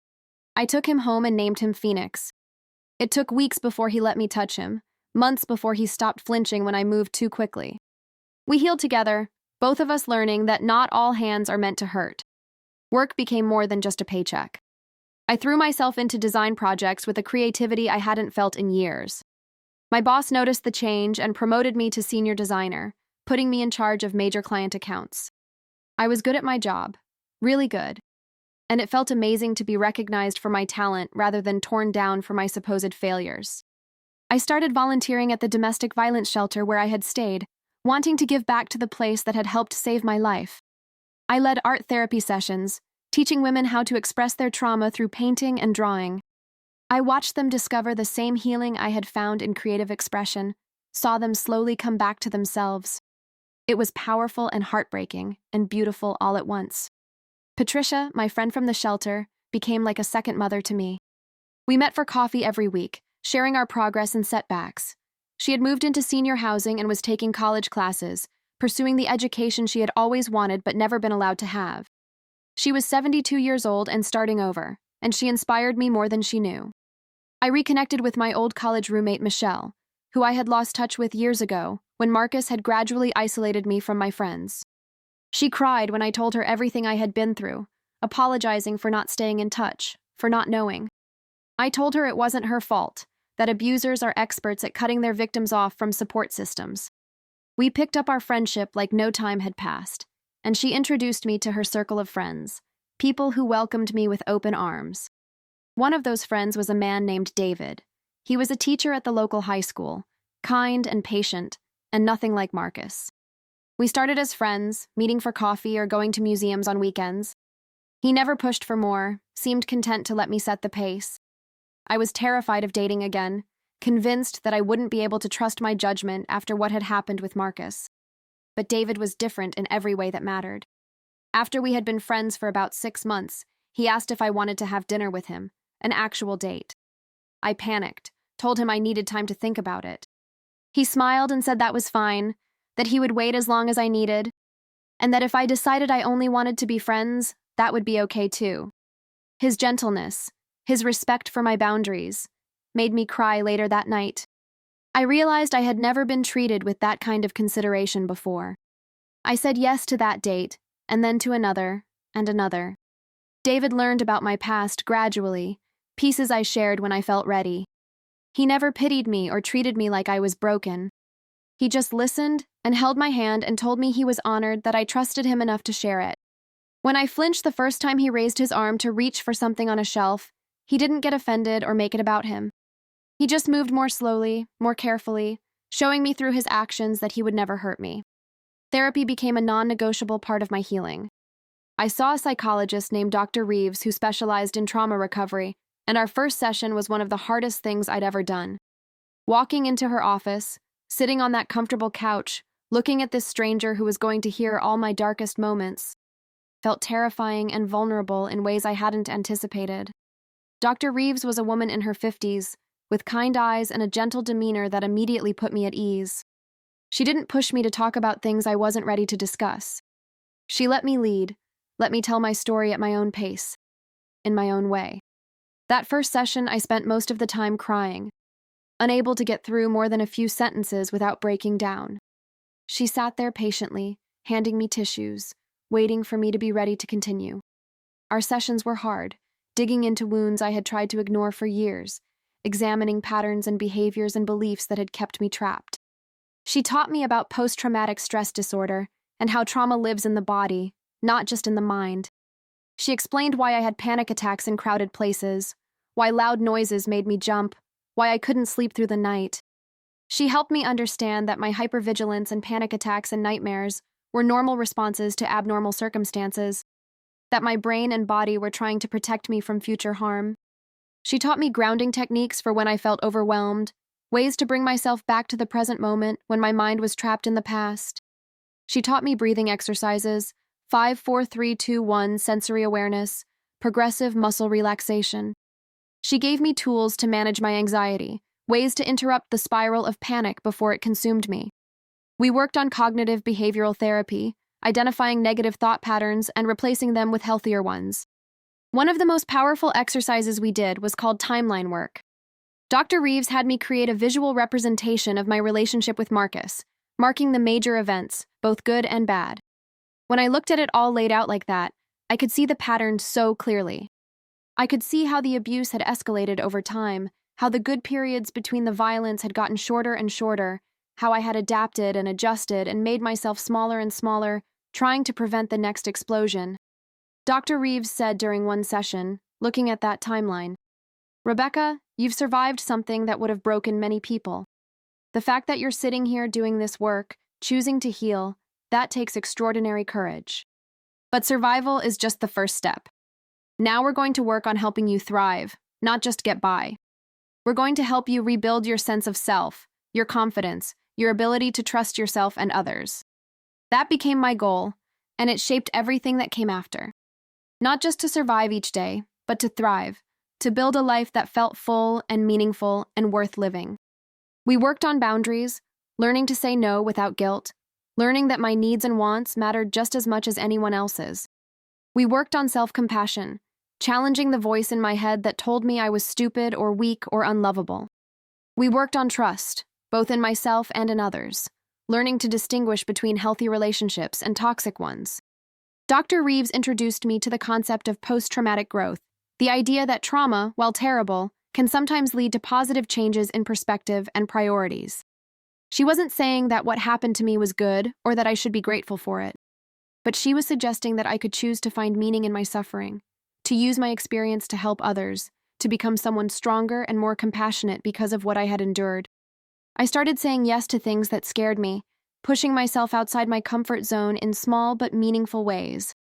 I took him home and named him Phoenix. It took weeks before he let me touch him, months before he stopped flinching when I moved too quickly. We healed together, both of us learning that not all hands are meant to hurt. Work became more than just a paycheck. I threw myself into design projects with a creativity I hadn't felt in years. My boss noticed the change and promoted me to senior designer, putting me in charge of major client accounts. I was good at my job, really good, and it felt amazing to be recognized for my talent rather than torn down for my supposed failures. I started volunteering at the domestic violence shelter where I had stayed, wanting to give back to the place that had helped save my life. I led art therapy sessions, teaching women how to express their trauma through painting and drawing. I watched them discover the same healing I had found in creative expression, saw them slowly come back to themselves. It was powerful and heartbreaking, and beautiful all at once. Patricia, my friend from the shelter, became like a second mother to me. We met for coffee every week, sharing our progress and setbacks. She had moved into senior housing and was taking college classes, pursuing the education she had always wanted but never been allowed to have. She was 72 years old and starting over, and she inspired me more than she knew. I reconnected with my old college roommate Michelle, who I had lost touch with years ago when Marcus had gradually isolated me from my friends. She cried when I told her everything I had been through, apologizing for not staying in touch, for not knowing. I told her it wasn't her fault, that abusers are experts at cutting their victims off from support systems. We picked up our friendship like no time had passed, and she introduced me to her circle of friends, people who welcomed me with open arms. One of those friends was a man named David. He was a teacher at the local high school, kind and patient, and nothing like Marcus. We started as friends, meeting for coffee or going to museums on weekends. He never pushed for more, seemed content to let me set the pace. I was terrified of dating again, convinced that I wouldn't be able to trust my judgment after what had happened with Marcus. But David was different in every way that mattered. After we had been friends for about 6 months, he asked if I wanted to have dinner with him, an actual date. I panicked, told him I needed time to think about it. He smiled and said that was fine, that he would wait as long as I needed, and that if I decided I only wanted to be friends, that would be okay too. His gentleness, his respect for my boundaries, made me cry later that night. I realized I had never been treated with that kind of consideration before. I said yes to that date, and then to another, and another. David learned about my past gradually, pieces I shared when I felt ready. He never pitied me or treated me like I was broken. He just listened and held my hand and told me he was honored that I trusted him enough to share it. When I flinched the first time he raised his arm to reach for something on a shelf, he didn't get offended or make it about him. He just moved more slowly, more carefully, showing me through his actions that he would never hurt me. Therapy became a non-negotiable part of my healing. I saw a psychologist named Dr. Reeves who specialized in trauma recovery, and our first session was one of the hardest things I'd ever done. Walking into her office, sitting on that comfortable couch, looking at this stranger who was going to hear all my darkest moments, felt terrifying and vulnerable in ways I hadn't anticipated. Dr. Reeves was a woman in her 50s, with kind eyes and a gentle demeanor that immediately put me at ease. She didn't push me to talk about things I wasn't ready to discuss. She let me lead, let me tell my story at my own pace, in my own way. That first session, I spent most of the time crying, unable to get through more than a few sentences without breaking down. She sat there patiently, handing me tissues, waiting for me to be ready to continue. Our sessions were hard, digging into wounds I had tried to ignore for years, examining patterns and behaviors and beliefs that had kept me trapped. She taught me about post-traumatic stress disorder and how trauma lives in the body, not just in the mind. She explained why I had panic attacks in crowded places, why loud noises made me jump, why I couldn't sleep through the night. She helped me understand that my hypervigilance and panic attacks and nightmares were normal responses to abnormal circumstances, that my brain and body were trying to protect me from future harm. She taught me grounding techniques for when I felt overwhelmed, ways to bring myself back to the present moment when my mind was trapped in the past. She taught me breathing exercises, 5-4-3-2-1 sensory awareness, progressive muscle relaxation. She gave me tools to manage my anxiety, ways to interrupt the spiral of panic before it consumed me. We worked on cognitive behavioral therapy, identifying negative thought patterns and replacing them with healthier ones. One of the most powerful exercises we did was called timeline work. Dr. Reeves had me create a visual representation of my relationship with Marcus, marking the major events, both good and bad. When I looked at it all laid out like that, I could see the pattern so clearly. I could see how the abuse had escalated over time, how the good periods between the violence had gotten shorter and shorter, how I had adapted and adjusted and made myself smaller and smaller, trying to prevent the next explosion. Dr. Reeves said during one session, looking at that timeline, "Rebecca, you've survived something that would have broken many people. The fact that you're sitting here doing this work, choosing to heal, that takes extraordinary courage. But survival is just the first step. Now we're going to work on helping you thrive, not just get by. We're going to help you rebuild your sense of self, your confidence, your ability to trust yourself and others." That became my goal, and it shaped everything that came after. Not just to survive each day, but to thrive, to build a life that felt full and meaningful and worth living. We worked on boundaries, learning to say no without guilt, learning that my needs and wants mattered just as much as anyone else's. We worked on self-compassion, challenging the voice in my head that told me I was stupid or weak or unlovable. We worked on trust, both in myself and in others, learning to distinguish between healthy relationships and toxic ones. Dr. Reeves introduced me to the concept of post-traumatic growth, the idea that trauma, while terrible, can sometimes lead to positive changes in perspective and priorities. She wasn't saying that what happened to me was good or that I should be grateful for it, but she was suggesting that I could choose to find meaning in my suffering, to use my experience to help others, to become someone stronger and more compassionate because of what I had endured. I started saying yes to things that scared me, pushing myself outside my comfort zone in small but meaningful ways.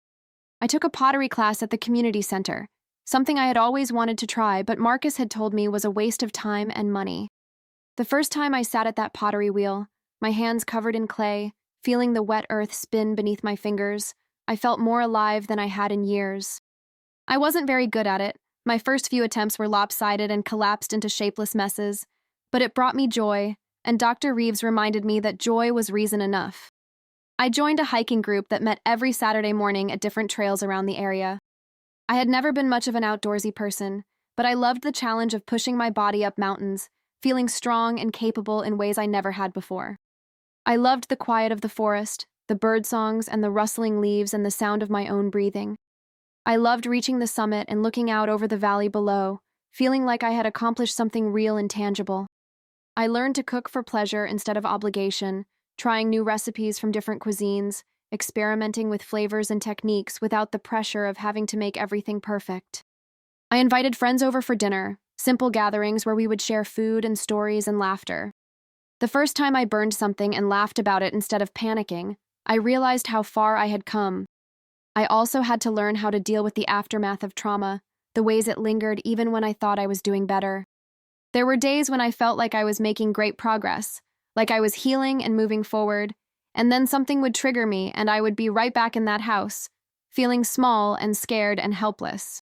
I took a pottery class at the community center, something I had always wanted to try, but Marcus had told me was a waste of time and money. The first time I sat at that pottery wheel, my hands covered in clay, feeling the wet earth spin beneath my fingers, I felt more alive than I had in years. I wasn't very good at it. My first few attempts were lopsided and collapsed into shapeless messes, but it brought me joy, and Dr. Reeves reminded me that joy was reason enough. I joined a hiking group that met every Saturday morning at different trails around the area. I had never been much of an outdoorsy person, but I loved the challenge of pushing my body up mountains, feeling strong and capable in ways I never had before. I loved the quiet of the forest, the bird songs and the rustling leaves and the sound of my own breathing. I loved reaching the summit and looking out over the valley below, feeling like I had accomplished something real and tangible. I learned to cook for pleasure instead of obligation, trying new recipes from different cuisines, experimenting with flavors and techniques without the pressure of having to make everything perfect. I invited friends over for dinner, simple gatherings where we would share food and stories and laughter. The first time I burned something and laughed about it instead of panicking, I realized how far I had come. I also had to learn how to deal with the aftermath of trauma, the ways it lingered even when I thought I was doing better. There were days when I felt like I was making great progress, like I was healing and moving forward, and then something would trigger me and I would be right back in that house, feeling small and scared and helpless.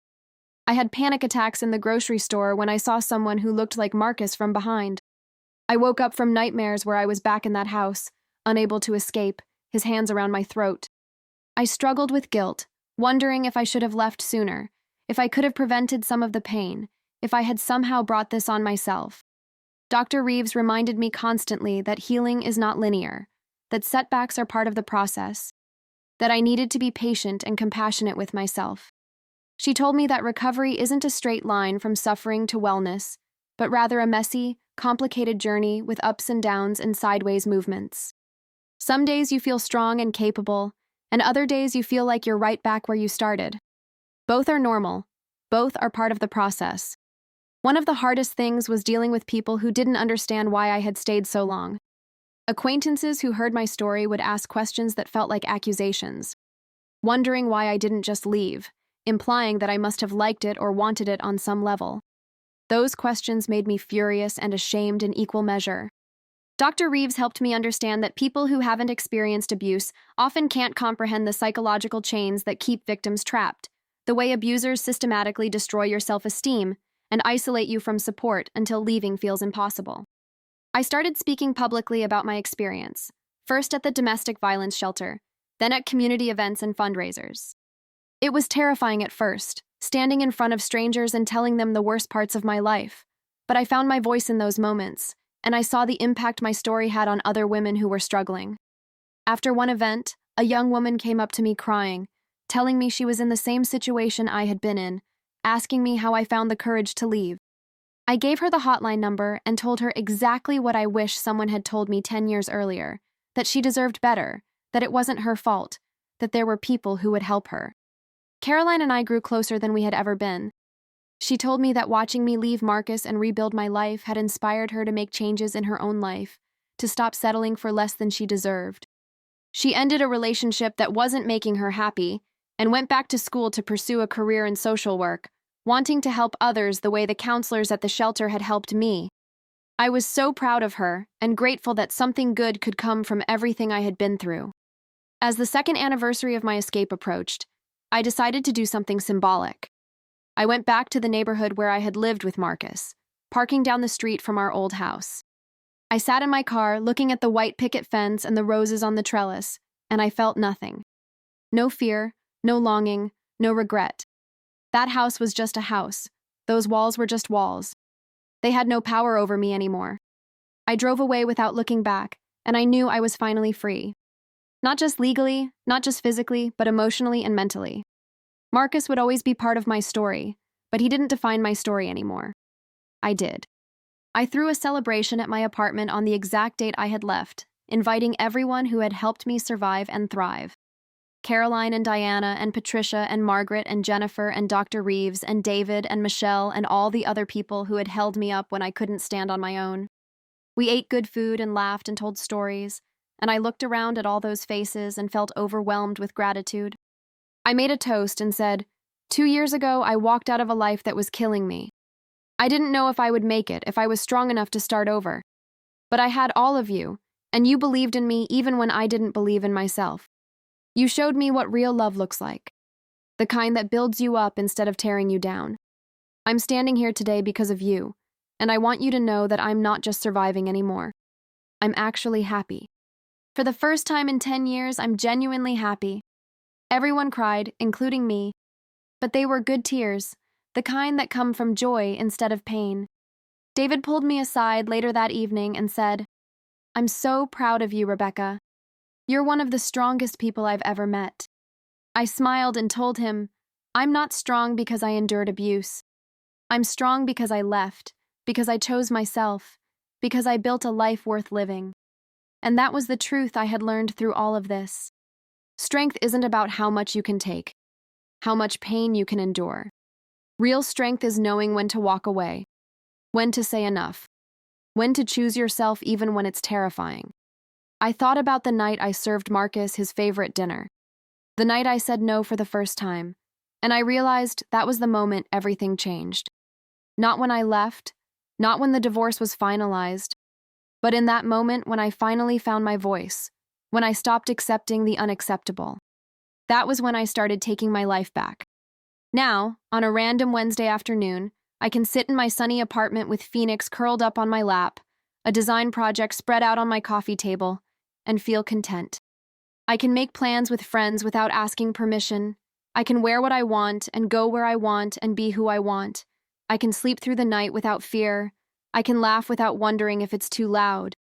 I had panic attacks in the grocery store when I saw someone who looked like Marcus from behind. I woke up from nightmares where I was back in that house, unable to escape, his hands around my throat. I struggled with guilt, wondering if I should have left sooner, if I could have prevented some of the pain, if I had somehow brought this on myself. Dr. Reeves reminded me constantly that healing is not linear, that setbacks are part of the process, that I needed to be patient and compassionate with myself. She told me that recovery isn't a straight line from suffering to wellness, but rather a messy, complicated journey with ups and downs and sideways movements. Some days you feel strong and capable, and other days you feel like you're right back where you started. Both are normal. Both are part of the process. One of the hardest things was dealing with people who didn't understand why I had stayed so long. Acquaintances who heard my story would ask questions that felt like accusations, wondering why I didn't just leave, implying that I must have liked it or wanted it on some level. Those questions made me furious and ashamed in equal measure. Dr. Reeves helped me understand that people who haven't experienced abuse often can't comprehend the psychological chains that keep victims trapped, the way abusers systematically destroy your self-esteem and isolate you from support until leaving feels impossible. I started speaking publicly about my experience, first at the domestic violence shelter, then at community events and fundraisers. It was terrifying at first, standing in front of strangers and telling them the worst parts of my life. But I found my voice in those moments, and I saw the impact my story had on other women who were struggling. After one event, a young woman came up to me crying, telling me she was in the same situation I had been in, asking me how I found the courage to leave. I gave her the hotline number and told her exactly what I wish someone had told me 10 years earlier, that she deserved better, that it wasn't her fault, that there were people who would help her. Caroline and I grew closer than we had ever been. She told me that watching me leave Marcus and rebuild my life had inspired her to make changes in her own life, to stop settling for less than she deserved. She ended a relationship that wasn't making her happy and went back to school to pursue a career in social work, wanting to help others the way the counselors at the shelter had helped me. I was so proud of her and grateful that something good could come from everything I had been through. As the second anniversary of my escape approached, I decided to do something symbolic. I went back to the neighborhood where I had lived with Marcus, parking down the street from our old house. I sat in my car, looking at the white picket fence and the roses on the trellis, and I felt nothing. No fear, no longing, no regret. That house was just a house. Those walls were just walls. They had no power over me anymore. I drove away without looking back, and I knew I was finally free. Not just legally, not just physically, but emotionally and mentally. Marcus would always be part of my story, but he didn't define my story anymore. I did. I threw a celebration at my apartment on the exact date I had left, inviting everyone who had helped me survive and thrive. Caroline and Diana and Patricia and Margaret and Jennifer and Dr. Reeves and David and Michelle and all the other people who had held me up when I couldn't stand on my own. We ate good food and laughed and told stories, and I looked around at all those faces and felt overwhelmed with gratitude. I made a toast and said, 2 years ago, I walked out of a life that was killing me. I didn't know if I would make it, if I was strong enough to start over. But I had all of you, and you believed in me even when I didn't believe in myself. You showed me what real love looks like, the kind that builds you up instead of tearing you down. I'm standing here today because of you, and I want you to know that I'm not just surviving anymore. I'm actually happy. For the first time in 10 years, I'm genuinely happy. Everyone cried, including me, but they were good tears, the kind that come from joy instead of pain. David pulled me aside later that evening and said, "I'm so proud of you, Rebecca. You're one of the strongest people I've ever met." I smiled and told him, "I'm not strong because I endured abuse. I'm strong because I left, because I chose myself, because I built a life worth living." And that was the truth I had learned through all of this. Strength isn't about how much you can take, how much pain you can endure. Real strength is knowing when to walk away, when to say enough, when to choose yourself even when it's terrifying. I thought about the night I served Marcus his favorite dinner, the night I said no for the first time, and I realized that was the moment everything changed. Not when I left, not when the divorce was finalized, but in that moment when I finally found my voice, when I stopped accepting the unacceptable. That was when I started taking my life back. Now, on a random Wednesday afternoon, I can sit in my sunny apartment with Phoenix curled up on my lap, a design project spread out on my coffee table, and feel content. I can make plans with friends without asking permission. I can wear what I want and go where I want and be who I want. I can sleep through the night without fear. I can laugh without wondering if it's too loud.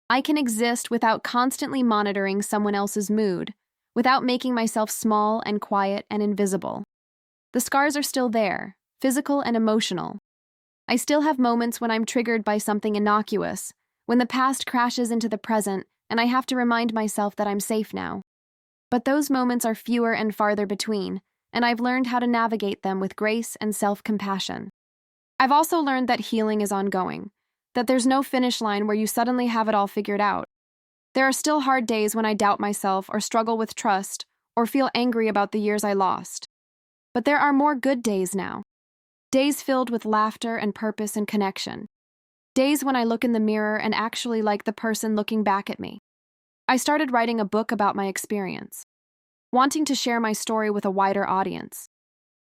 I can exist without constantly monitoring someone else's mood, without making myself small and quiet and invisible. The scars are still there, physical and emotional. I still have moments when I'm triggered by something innocuous, when the past crashes into the present and I have to remind myself that I'm safe now. But those moments are fewer and farther between, and I've learned how to navigate them with grace and self-compassion. I've also learned that healing is ongoing, that there's no finish line where you suddenly have it all figured out. There are still hard days when I doubt myself or struggle with trust or feel angry about the years I lost. But there are more good days now. Days filled with laughter and purpose and connection. Days when I look in the mirror and actually like the person looking back at me. I started writing a book about my experience, wanting to share my story with a wider audience.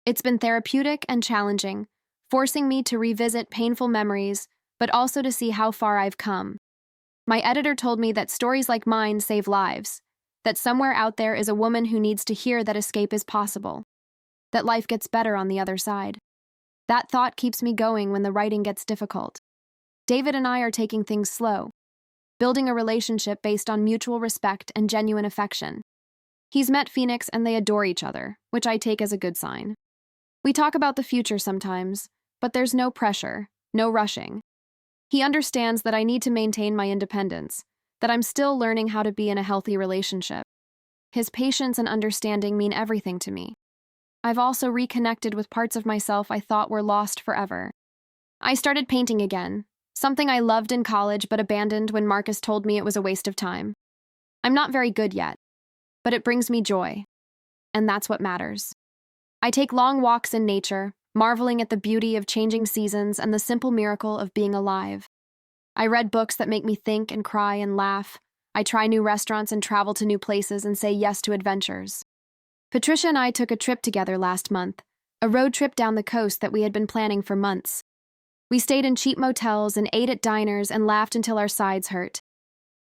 It's been therapeutic and challenging, forcing me to revisit painful memories, but also to see how far I've come. My editor told me that stories like mine save lives, that somewhere out there is a woman who needs to hear that escape is possible, that life gets better on the other side. That thought keeps me going when the writing gets difficult. David and I are taking things slow, building a relationship based on mutual respect and genuine affection. He's met Phoenix and they adore each other, which I take as a good sign. We talk about the future sometimes, but there's no pressure, no rushing. He understands that I need to maintain my independence, that I'm still learning how to be in a healthy relationship. His patience and understanding mean everything to me. I've also reconnected with parts of myself I thought were lost forever. I started painting again, something I loved in college but abandoned when Marcus told me it was a waste of time. I'm not very good yet, but it brings me joy, and that's what matters. I take long walks in nature, marveling at the beauty of changing seasons and the simple miracle of being alive. I read books that make me think and cry and laugh. I try new restaurants and travel to new places and say yes to adventures. Patricia and I took a trip together last month, a road trip down the coast that we had been planning for months. We stayed in cheap motels and ate at diners and laughed until our sides hurt.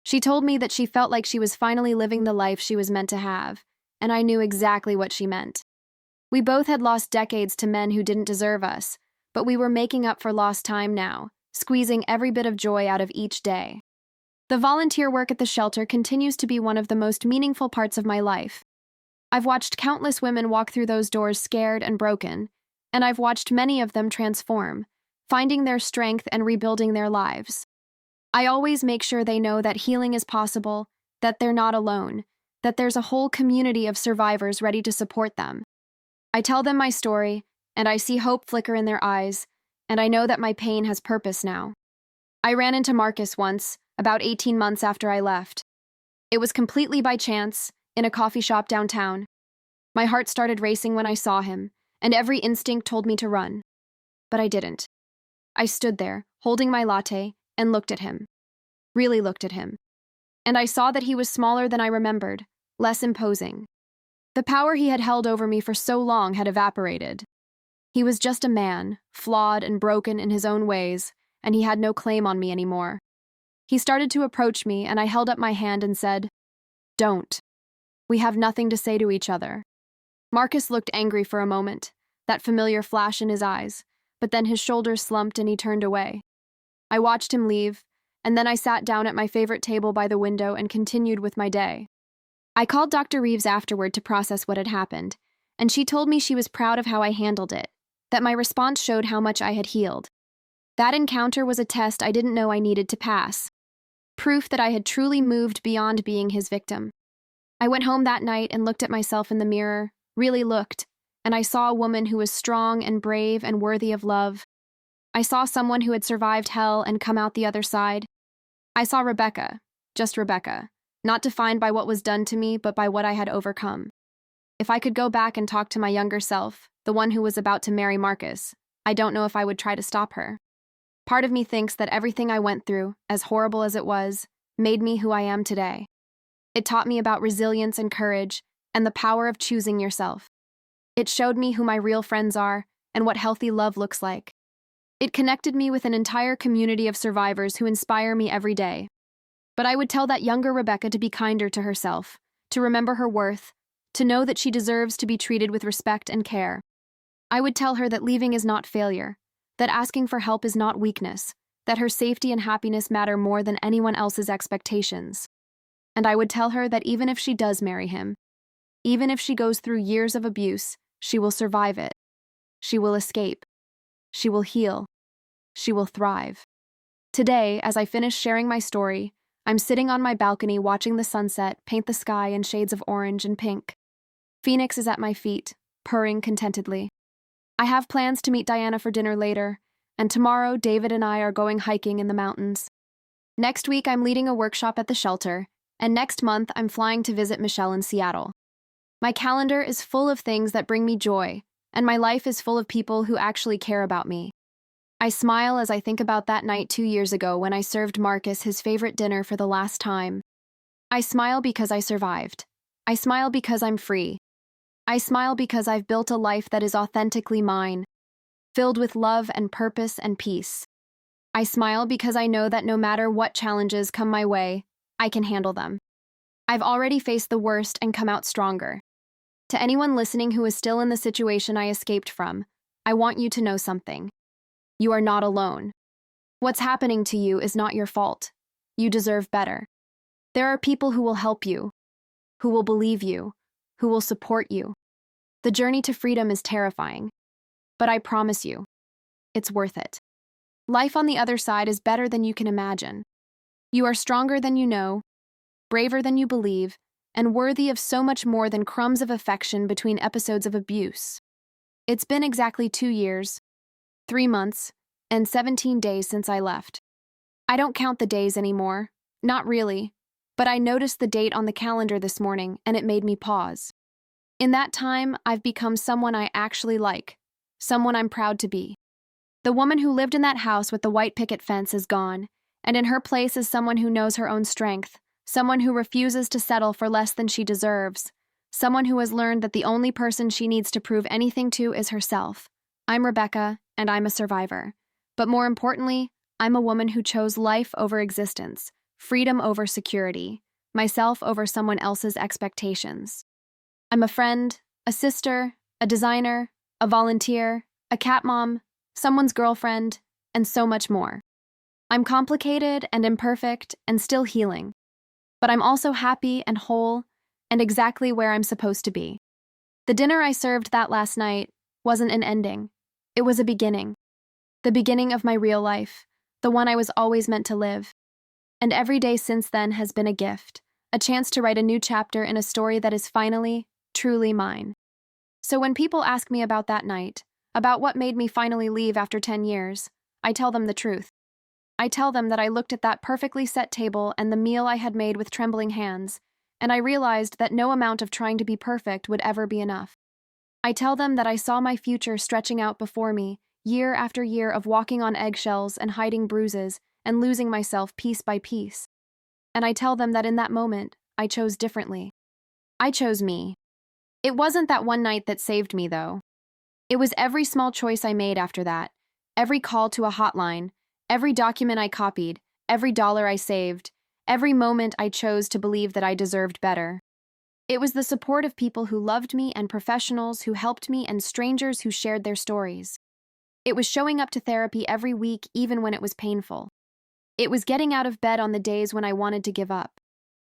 She told me that she felt like she was finally living the life she was meant to have, and I knew exactly what she meant. We both had lost decades to men who didn't deserve us, but we were making up for lost time now, squeezing every bit of joy out of each day. The volunteer work at the shelter continues to be one of the most meaningful parts of my life. I've watched countless women walk through those doors scared and broken, and I've watched many of them transform, finding their strength and rebuilding their lives. I always make sure they know that healing is possible, that they're not alone, that there's a whole community of survivors ready to support them. I tell them my story, and I see hope flicker in their eyes, and I know that my pain has purpose now. I ran into Marcus once, about 18 months after I left. It was completely by chance, in a coffee shop downtown. My heart started racing when I saw him, and every instinct told me to run. But I didn't. I stood there, holding my latte, and looked at him. Really looked at him. And I saw that he was smaller than I remembered, less imposing. The power he had held over me for so long had evaporated. He was just a man, flawed and broken in his own ways, and he had no claim on me anymore. He started to approach me, and I held up my hand and said, "Don't. We have nothing to say to each other." Marcus looked angry for a moment, that familiar flash in his eyes, but then his shoulders slumped and he turned away. I watched him leave, and then I sat down at my favorite table by the window and continued with my day. I called Dr. Reeves afterward to process what had happened, and she told me she was proud of how I handled it, that my response showed how much I had healed. That encounter was a test I didn't know I needed to pass, proof that I had truly moved beyond being his victim. I went home that night and looked at myself in the mirror, really looked, and I saw a woman who was strong and brave and worthy of love. I saw someone who had survived hell and come out the other side. I saw Rebecca, just Rebecca, not defined by what was done to me, but by what I had overcome. If I could go back and talk to my younger self, the one who was about to marry Marcus, I don't know if I would try to stop her. Part of me thinks that everything I went through, as horrible as it was, made me who I am today. It taught me about resilience and courage, and the power of choosing yourself. It showed me who my real friends are, and what healthy love looks like. It connected me with an entire community of survivors who inspire me every day. But I would tell that younger Rebecca to be kinder to herself, to remember her worth, to know that she deserves to be treated with respect and care. I would tell her that leaving is not failure, that asking for help is not weakness, that her safety and happiness matter more than anyone else's expectations. And I would tell her that even if she does marry him, even if she goes through years of abuse, she will survive it. She will escape. She will heal. She will thrive. Today, as I finish sharing my story, I'm sitting on my balcony watching the sunset paint the sky in shades of orange and pink. Phoenix is at my feet, purring contentedly. I have plans to meet Diana for dinner later, and tomorrow David and I are going hiking in the mountains. Next week I'm leading a workshop at the shelter, and next month I'm flying to visit Michelle in Seattle. My calendar is full of things that bring me joy, and my life is full of people who actually care about me. I smile as I think about that night 2 years ago when I served Marcus his favorite dinner for the last time. I smile because I survived. I smile because I'm free. I smile because I've built a life that is authentically mine, filled with love and purpose and peace. I smile because I know that no matter what challenges come my way, I can handle them. I've already faced the worst and come out stronger. To anyone listening who is still in the situation I escaped from, I want you to know something. You are not alone. What's happening to you is not your fault. You deserve better. There are people who will help you, who will believe you, who will support you. The journey to freedom is terrifying, but I promise you, it's worth it. Life on the other side is better than you can imagine. You are stronger than you know, braver than you believe, and worthy of so much more than crumbs of affection between episodes of abuse. It's been exactly 2 years, 3 months, and 17 days since I left. I don't count the days anymore, not really, but I noticed the date on the calendar this morning and it made me pause. In that time, I've become someone I actually like, someone I'm proud to be. The woman who lived in that house with the white picket fence is gone, and in her place is someone who knows her own strength, someone who refuses to settle for less than she deserves, someone who has learned that the only person she needs to prove anything to is herself. I'm Rebecca, and I'm a survivor. But more importantly, I'm a woman who chose life over existence, freedom over security, myself over someone else's expectations. I'm a friend, a sister, a designer, a volunteer, a cat mom, someone's girlfriend, and so much more. I'm complicated and imperfect and still healing. But I'm also happy and whole and exactly where I'm supposed to be. The dinner I served that last night wasn't an ending. It was a beginning. The beginning of my real life, the one I was always meant to live. And every day since then has been a gift, a chance to write a new chapter in a story that is finally, truly mine. So when people ask me about that night, about what made me finally leave after 10 years, I tell them the truth. I tell them that I looked at that perfectly set table and the meal I had made with trembling hands, and I realized that no amount of trying to be perfect would ever be enough. I tell them that I saw my future stretching out before me, year after year of walking on eggshells and hiding bruises and losing myself piece by piece. And I tell them that in that moment, I chose differently. I chose me. It wasn't that one night that saved me, though. It was every small choice I made after that, every call to a hotline, every document I copied, every dollar I saved, every moment I chose to believe that I deserved better. It was the support of people who loved me and professionals who helped me and strangers who shared their stories. It was showing up to therapy every week even when it was painful. It was getting out of bed on the days when I wanted to give up.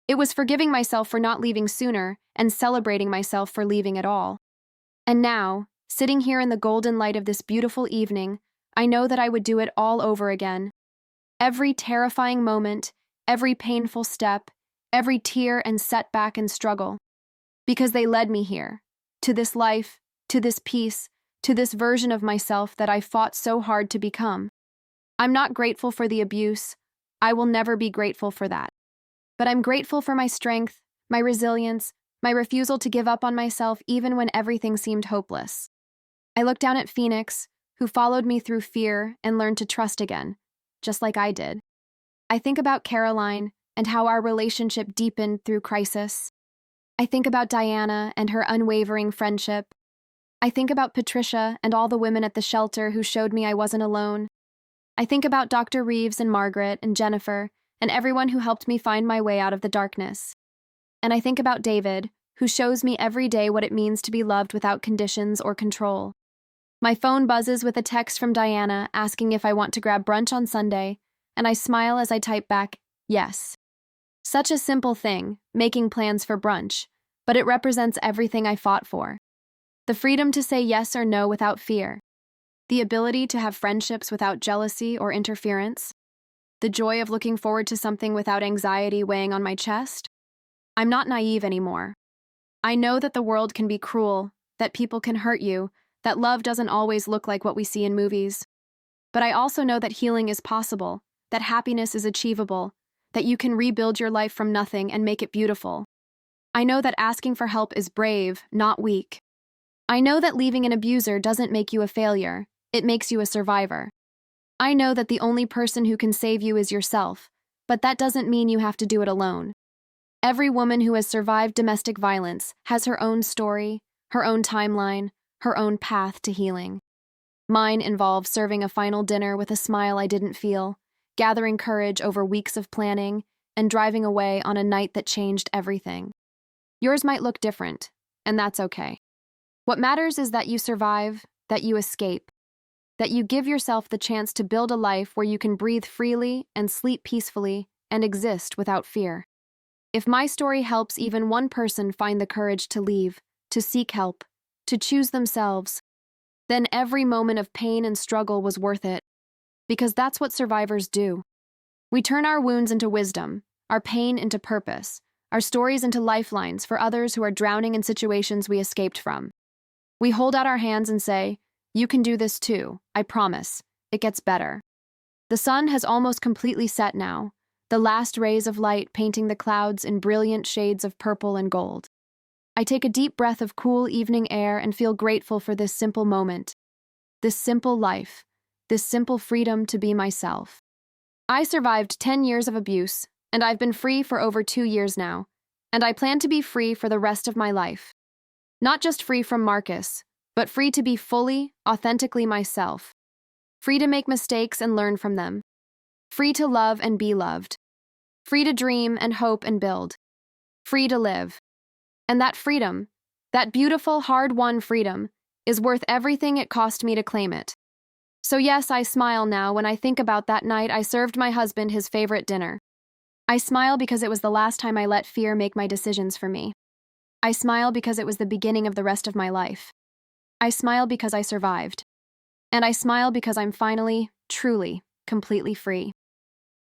It was forgiving myself for not leaving sooner and celebrating myself for leaving at all. And now, sitting here in the golden light of this beautiful evening, I know that I would do it all over again. Every terrifying moment, every painful step, every tear and setback and struggle. Because they led me here, to this life, to this peace, to this version of myself that I fought so hard to become. I'm not grateful for the abuse. I will never be grateful for that. But I'm grateful for my strength, my resilience, my refusal to give up on myself even when everything seemed hopeless. I look down at Phoenix, who followed me through fear and learned to trust again, just like I did. I think about Caroline and how our relationship deepened through crisis. I think about Diana and her unwavering friendship. I think about Patricia and all the women at the shelter who showed me I wasn't alone. I think about Dr. Reeves and Margaret and Jennifer and everyone who helped me find my way out of the darkness. And I think about David, who shows me every day what it means to be loved without conditions or control. My phone buzzes with a text from Diana asking if I want to grab brunch on Sunday, and I smile as I type back, yes. Such a simple thing, making plans for brunch, but it represents everything I fought for. The freedom to say yes or no without fear. The ability to have friendships without jealousy or interference. The joy of looking forward to something without anxiety weighing on my chest. I'm not naive anymore. I know that the world can be cruel, that people can hurt you, that love doesn't always look like what we see in movies. But I also know that healing is possible, that happiness is achievable, that you can rebuild your life from nothing and make it beautiful. I know that asking for help is brave, not weak. I know that leaving an abuser doesn't make you a failure, it makes you a survivor. I know that the only person who can save you is yourself, but that doesn't mean you have to do it alone. Every woman who has survived domestic violence has her own story, her own timeline, her own path to healing. Mine involves serving a final dinner with a smile I didn't feel, gathering courage over weeks of planning, and driving away on a night that changed everything. Yours might look different, and that's okay. What matters is that you survive, that you escape, that you give yourself the chance to build a life where you can breathe freely and sleep peacefully and exist without fear. If my story helps even one person find the courage to leave, to seek help, to choose themselves, then every moment of pain and struggle was worth it, because that's what survivors do. We turn our wounds into wisdom, our pain into purpose, our stories into lifelines for others who are drowning in situations we escaped from. We hold out our hands and say, "You can do this too, I promise. It gets better." The sun has almost completely set now, the last rays of light painting the clouds in brilliant shades of purple and gold. I take a deep breath of cool evening air and feel grateful for this simple moment, this simple life, this simple freedom to be myself. I survived 10 years of abuse, and I've been free for over 2 years now, and I plan to be free for the rest of my life. Not just free from Marcus, but free to be fully, authentically myself. Free to make mistakes and learn from them. Free to love and be loved. Free to dream and hope and build. Free to live. And that freedom, that beautiful, hard-won freedom, is worth everything it cost me to claim it. So yes, I smile now when I think about that night I served my husband his favorite dinner. I smile because it was the last time I let fear make my decisions for me. I smile because it was the beginning of the rest of my life. I smile because I survived. And I smile because I'm finally, truly, completely free.